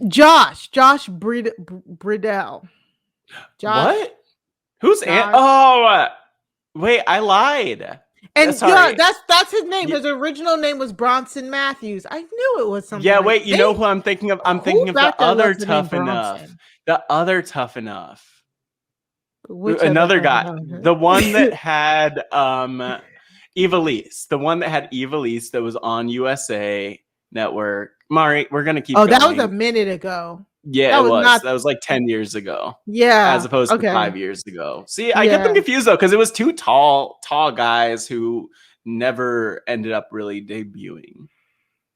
Josh Bridell. What? Who's wait, I lied. And that's his name. His original name was Bronson Matthews. I knew it was something. Yeah, wait, you know who I'm thinking of? I'm thinking of the other Tough Enough. The other Tough Enough. Another guy. The one that had Evilise. The one that had Evilise that was on USA Network. Mari, we're gonna keep going. That was a minute ago. Yeah, that was like 10 years ago. Yeah. As opposed to 5 years ago. See, I get them confused though, because it was 2 tall guys who never ended up really debuting.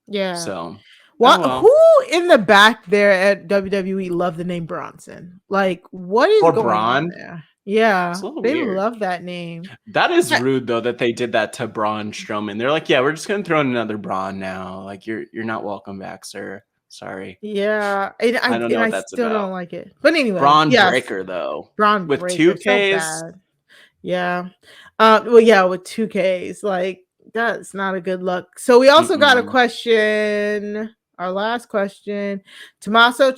Yeah. So who in the back there at WWE love the name Bronson? Like, what is going on there? Yeah, they love that name. That is rude though that they did that to Braun Strowman. They're like, yeah, we're just gonna throw in another Braun now. Like, you're not welcome back, sir. Sorry. Yeah, I don't know what that's still about. Don't like it. But anyway, Braun Breaker though. Braun with Breaker, 2 Ks. So yeah. With 2 Ks, like that's not a good look. So we also got a question. Our last question. Tommaso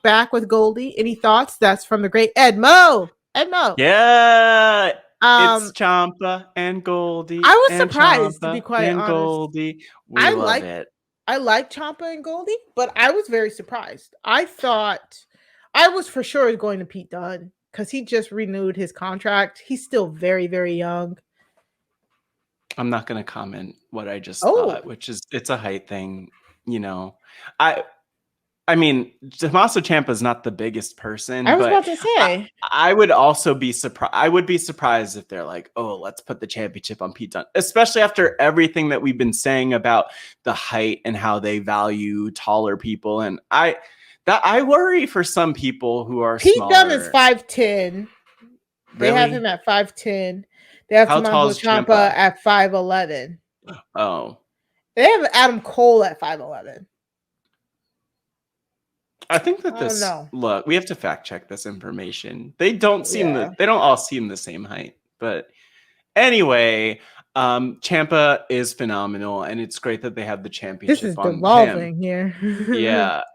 back with Goldie. Any thoughts? That's from the great Edmo. Yeah. It's Ciampa and Goldie. I was surprised, to be quite honest. Goldie. We love it. I like Ciampa and Goldie, but I was very surprised. I thought I was for sure going to Pete Dunne because he just renewed his contract. He's still very, very young. I'm not going to comment what I just thought, which is it's a height thing. You know, I mean, Tommaso Ciampa is not the biggest person. I was about to say. I would also be surprised. I would be surprised if they're like, oh, let's put the championship on Pete Dunne, especially after everything that we've been saying about the height and how they value taller people. And I worry for some people who are Pete smaller. Dunne is 5'10". They have him at 5'10". They have Tommaso Ciampa at 5'11". Oh. They have Adam Cole at 5'11". I think that look, we have to fact check this information. They don't all seem the same height. But anyway, Ciampa is phenomenal, and it's great that they have the championship this is on devolving him. here.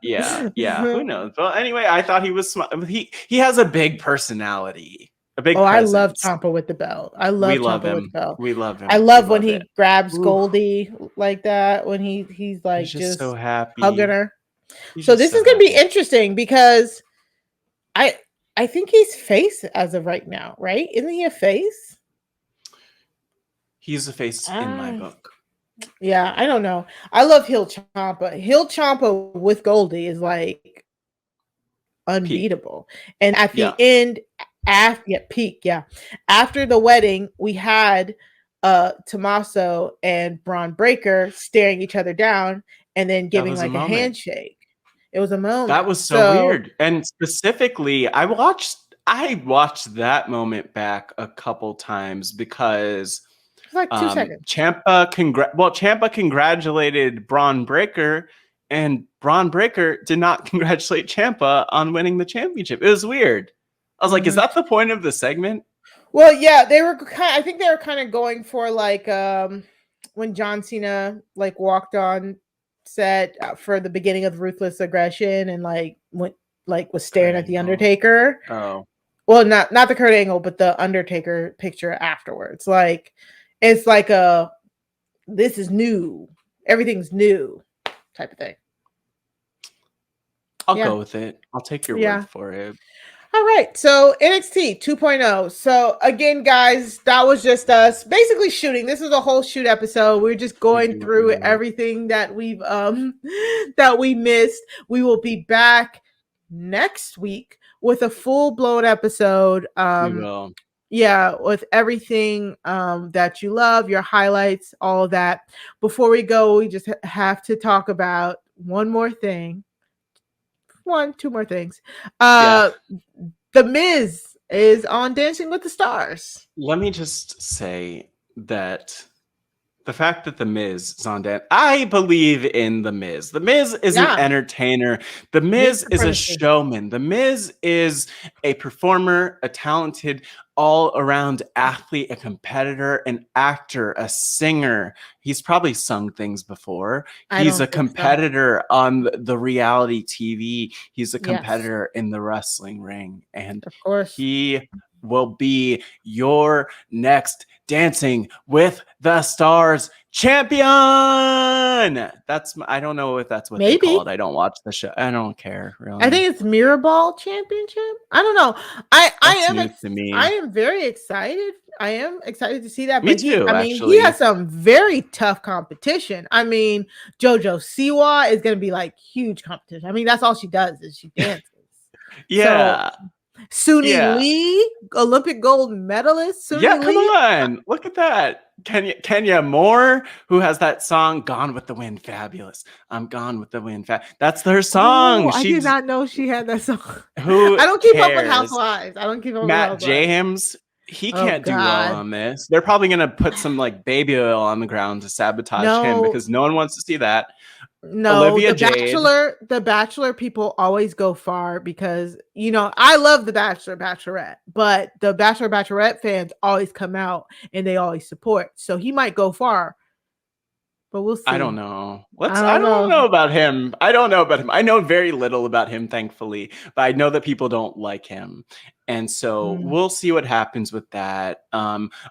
Yeah. Who knows? Well, anyway, I thought he was smart. He has a big personality, a big presence. I love Ciampa with the belt. We love him. I love when he grabs Goldie like that, when he's like he's just so happy, hugging her. So this is gonna be interesting because I think he's face as of right now, right? Isn't he a face? He's a face in my book. Yeah, I don't know. I love heel Ciampa. Heel Ciampa with Goldie is like unbeatable. Peak. And at the end, after the wedding, we had Tommaso and Braun Breaker staring each other down and then giving like a handshake. It was a moment. That was so weird. And specifically, I watched that moment back a couple times because it's like 2 seconds. Ciampa congratulated Braun Breaker, and Braun Breaker did not congratulate Ciampa on winning the championship. It was weird. I was like, is that the point of the segment? Well, yeah, I think they were kind of going for like when John Cena like walked on set for the beginning of Ruthless Aggression and like was staring at the Undertaker. Oh. Well, not the Kurt Angle, but the Undertaker picture afterwards. Like it's like this is new. Everything's new type of thing. I'll go with it. I'll take your word for it. All right, so NXT 2.0. So again, guys, that was just us basically shooting. This is a whole shoot episode. We're just going through everything that we've that we missed. We will be back next week with a full-blown episode. We will. Yeah, with everything that you love, your highlights, all of that. Before we go, we just have to talk about one more thing. Two more things. The Miz is on Dancing with the Stars. Let me just say that the fact that the Miz is on Dance, I believe in the Miz. The Miz is an entertainer. The Miz is a showman. The Miz is a performer, a talented all-around athlete, a competitor, an actor, a singer. He's probably sung things before. He's a competitor on the reality TV. He's a competitor in the wrestling ring. And of course, he will be your next Dancing with the Stars champion. I don't know if that's what they call it. I don't watch the show. I don't care really. I think it's Mirrorball Championship. I don't know. I am very excited. I am excited to see that. Me too. He has some very tough competition. I mean, JoJo Siwa is going to be like huge competition. I mean, that's all she does is she dances. Yeah. Suni Lee, Olympic gold medalist. Come on. Look at that. Kenya Moore, who has that song Gone with the Wind. Fabulous. I'm gone with the wind. That's her song. I did not know she had that song. I don't keep up with Housewives. Matt James, he can't do well on this. They're probably going to put some like baby oil on the ground to sabotage him because no one wants to see that. No, Olivia Jade. The Bachelor people always go far because, I love the Bachelor, Bachelorette, but the Bachelor, Bachelorette fans always come out and they always support. So he might go far, but we'll see. I don't know. I don't know about him. I don't know about him. I know very little about him, thankfully, but I know that people don't like him. And so we'll see what happens with that.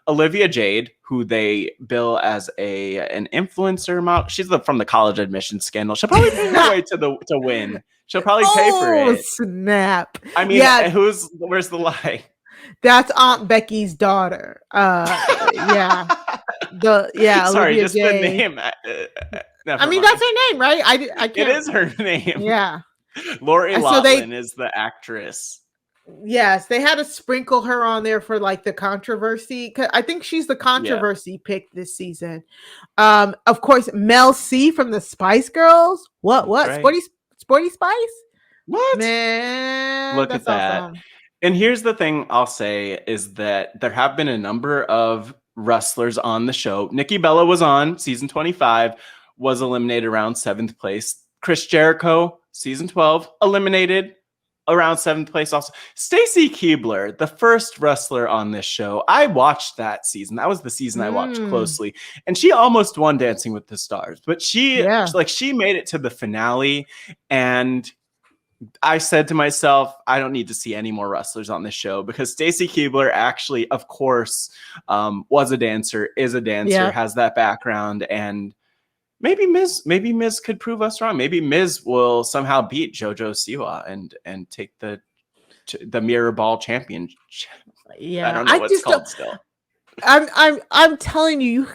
Olivia Jade, who they bill as an influencer model, she's from the college admission scandal. She'll probably pay her way to win. She'll probably pay for it. Snap! I mean, where's the lie? That's Aunt Becky's daughter. Sorry, Olivia just Jade. The name. That's her name, right? I can't. It is her name. Yeah. Lori Loughlin is the actress. Yes, they had to sprinkle her on there for like the controversy. I think she's the controversy pick this season. Of course, Mel C from the Spice Girls. What? Right. Sporty Spice? What? Man, look at that. Awesome. And here's the thing I'll say is that there have been a number of wrestlers on the show. Nikki Bella was on season 25, was eliminated around 7th place. Chris Jericho, season 12, eliminated. around 7th place. Also, Stacy Keibler, the first wrestler on this show. I watched that season. That was the season I watched closely, and she almost won Dancing with the Stars, but she made it to the finale, and I said to myself, I don't need to see any more wrestlers on this show, because Stacy Keibler actually, of course, was a dancer, is a dancer, has that background, and maybe Miz could prove us wrong. Maybe Miz will somehow beat JoJo Siwa and take the Mirror Ball Championship. Yeah, I don't know what it's called still. I'm telling you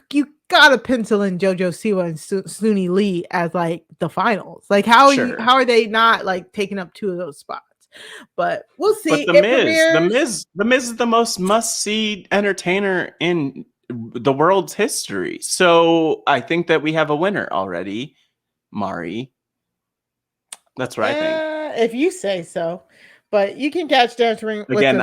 gotta pencil in JoJo Siwa and Suni Lee as like the finals. Like how are they not like taking up 2 of those spots? But we'll see. But the Miz is the most must-see entertainer in the world's history. So I think that we have a winner already, Mari. That's what I think. If you say so. But you can catch Dancing again.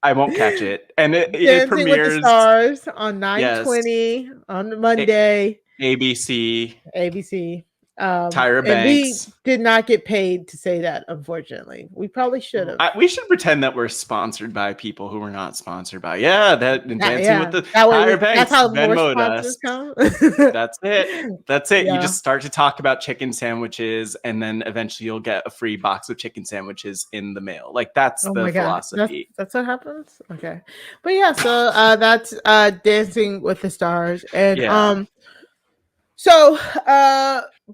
I won't catch it. And it premieres with the Stars on 9/20 on Monday. ABC. Tyra Banks. We did not get paid to say that, unfortunately. We probably should have. We should pretend that we're sponsored by people who we're not sponsored by. Dancing with the Tyra Banks. That's how more sponsors come. That's it. Yeah. You just start to talk about chicken sandwiches, and then eventually you'll get a free box of chicken sandwiches in the mail. Like that's the philosophy. That's what happens. Okay, but yeah, so that's Dancing with the Stars, and So,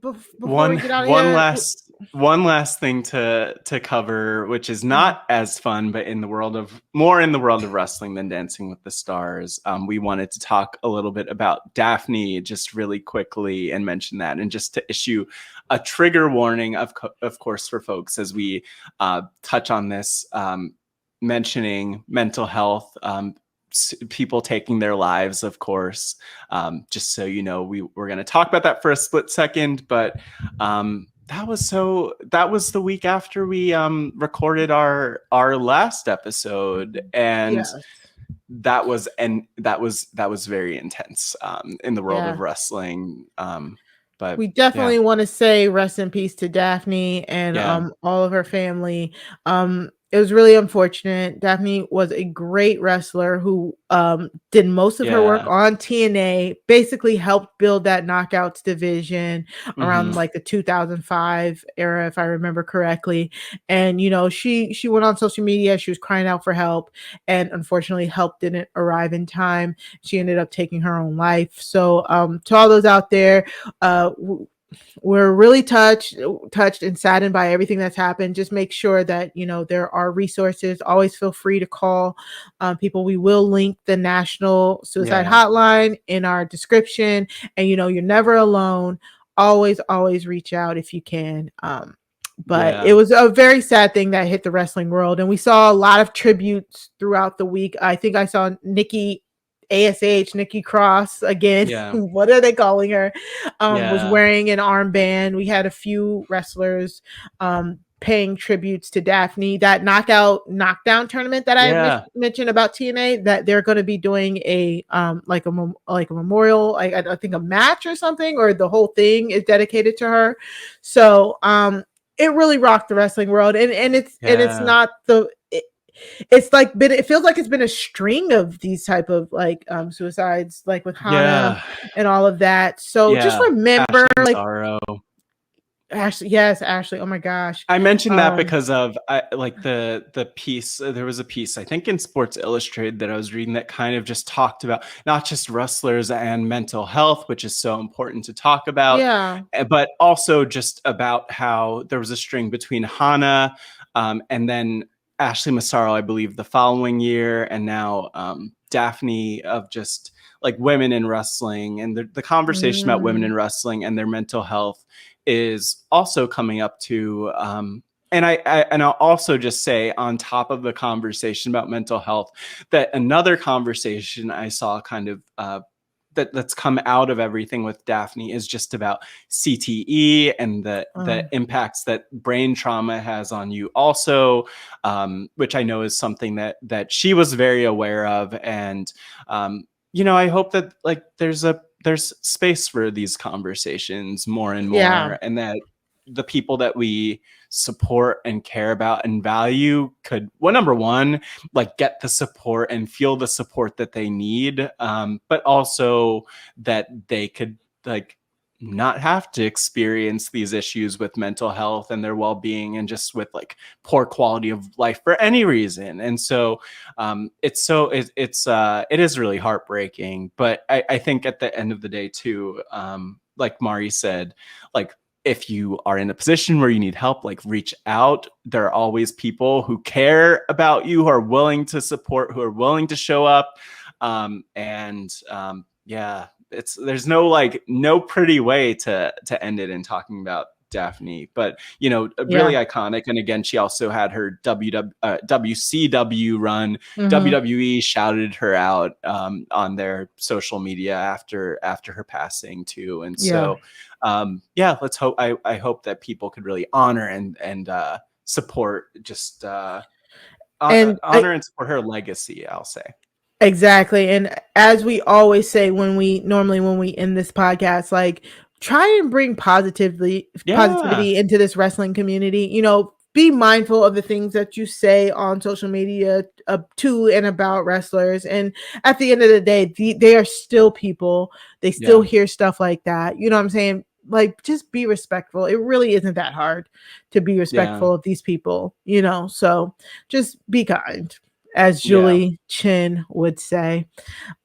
before we get out of one last thing to cover, which is not as fun, but more in the world of wrestling than Dancing with the Stars. We wanted to talk a little bit about Daffney just really quickly and mention that, and just to issue a trigger warning, of course, for folks as we touch on this, mentioning mental health. People taking their lives, of course. Just so you know, we're going to talk about that for a split second, but that was the week after we recorded our last episode, and that was very intense in the world of wrestling. But we definitely want to say rest in peace to Daffney and all of her family. It was really unfortunate. Daffney was a great wrestler who did most of her work on TNA, basically helped build that Knockouts division around like the 2005 era, if I remember correctly. And, you know, she went on social media. She was crying out for help. And unfortunately, help didn't arrive in time. She ended up taking her own life. So to all those out there, we're really touched and saddened by everything that's happened. Just make sure that, you know, there are resources. Always feel free to call people. We will link the National Suicide Hotline in our description. And, you know, you're never alone. Always reach out if you can. But it was a very sad thing that hit the wrestling world. And we saw a lot of tributes throughout the week. I think I saw Nikki Cross again. What are they calling her? Was wearing an armband. We had a few wrestlers paying tributes to Daffney. That knockdown tournament that I mentioned about TNA, that they're going to be doing a like a memorial, I think a match or something, or the whole thing is dedicated to her. So it really rocked the wrestling world, and it's not the. It's like it feels like it's been a string of these type of like suicides, like with Hannah and all of that. So just remember, Ashley. Oh my gosh. I mentioned that because of the piece. There was a piece, I think, in Sports Illustrated that I was reading that kind of just talked about not just wrestlers and mental health, which is so important to talk about, but also just about how there was a string between Hannah and then Ashley Massaro, I believe, the following year, and now Daffney, of just like women in wrestling, and the conversation about women in wrestling and their mental health is also coming up to. And I'll also just say, on top of the conversation about mental health, that another conversation I saw kind of that's come out of everything with Daffney is just about CTE and the impacts that brain trauma has on you also, which I know is something that she was very aware of. And, you know, I hope that like there's space for these conversations more and more, and that the people that we support and care about and value could, well, number one, like get the support and feel the support that they need, but also that they could like not have to experience these issues with mental health and their well-being and just with like poor quality of life for any reason. And so it is really heartbreaking, but I think at the end of the day too, like Mari said, like if you are in a position where you need help, like reach out. There are always people who care about you, who are willing to support, who are willing to show up. Yeah, there's no pretty way to end it in talking about Daffney, but really iconic. And again, she also had her WCW run. WWE shouted her out on their social media after her passing too. And so let's hope, I hope that people could really honor and support just honor and support her legacy, I'll say. Exactly. And as we always say when we end this podcast, like try and bring positivity into this wrestling community. Be mindful of the things that you say on social media to and about wrestlers. And at the end of the day, they are still people. They still hear stuff like that. You know what I'm saying? Like, just be respectful. It really isn't that hard to be respectful of these people, so just be kind, as Julie Chin would say.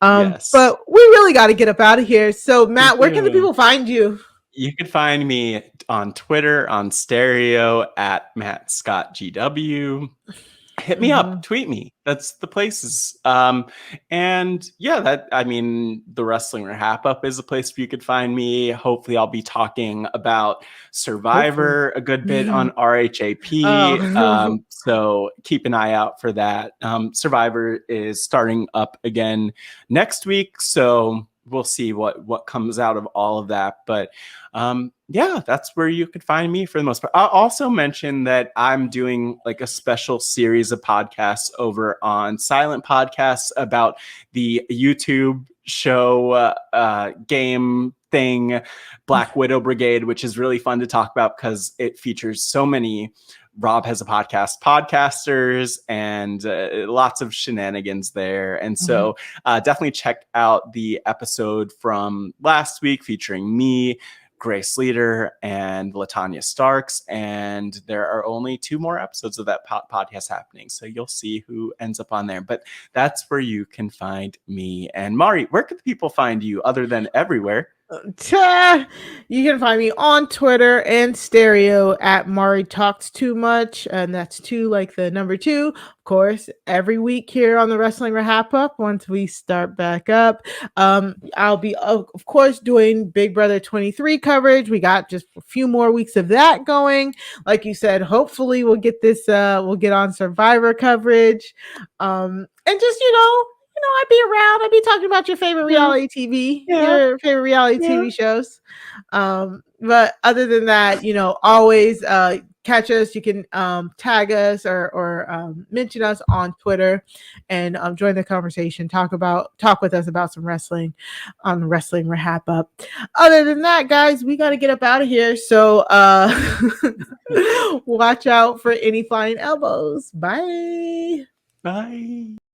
But we really got to get up out of here. So Matt, where can the people find you? You can find me on Twitter on Stereo at Matt Scott GW. Hit me up, tweet me. That's the places. The Wrestling RHAPup is a place where you could find me. Hopefully I'll be talking about Survivor a good bit on RHAP. So keep an eye out for that. Survivor is starting up again next week. So we'll see what comes out of all of that. But that's where you could find me for the most part. I'll also mention that I'm doing like a special series of podcasts over on Silent Podcasts about the YouTube show game thing, Black Widow Brigade, which is really fun to talk about because it features so many Rob Has a Podcast podcasters and lots of shenanigans there. And so definitely check out the episode from last week featuring me, Grace Leader, and Latanya Starks. And there are only 2 more episodes of that podcast happening. So you'll see who ends up on there. But that's where you can find me. And Mari, where can the people find you other than everywhere? You can find me on Twitter and Stereo at Mari Talks Too Much, and that's 2 like the number 2. Of course, every week here on the Wrestling RHAPup, once we start back up, I'll be of course doing Big Brother 23 coverage. We got just a few more weeks of that going. Like you said, hopefully we'll get this. We'll get on Survivor coverage, and just I'd be around. I'd be talking about your favorite reality TV, your favorite reality TV shows. But other than that, always catch us. You can tag us or mention us on Twitter and join the conversation. Talk with us about some wrestling on the Wrestling RHAPup. Other than that, guys, we got to get up out of here. So watch out for any flying elbows. Bye. Bye.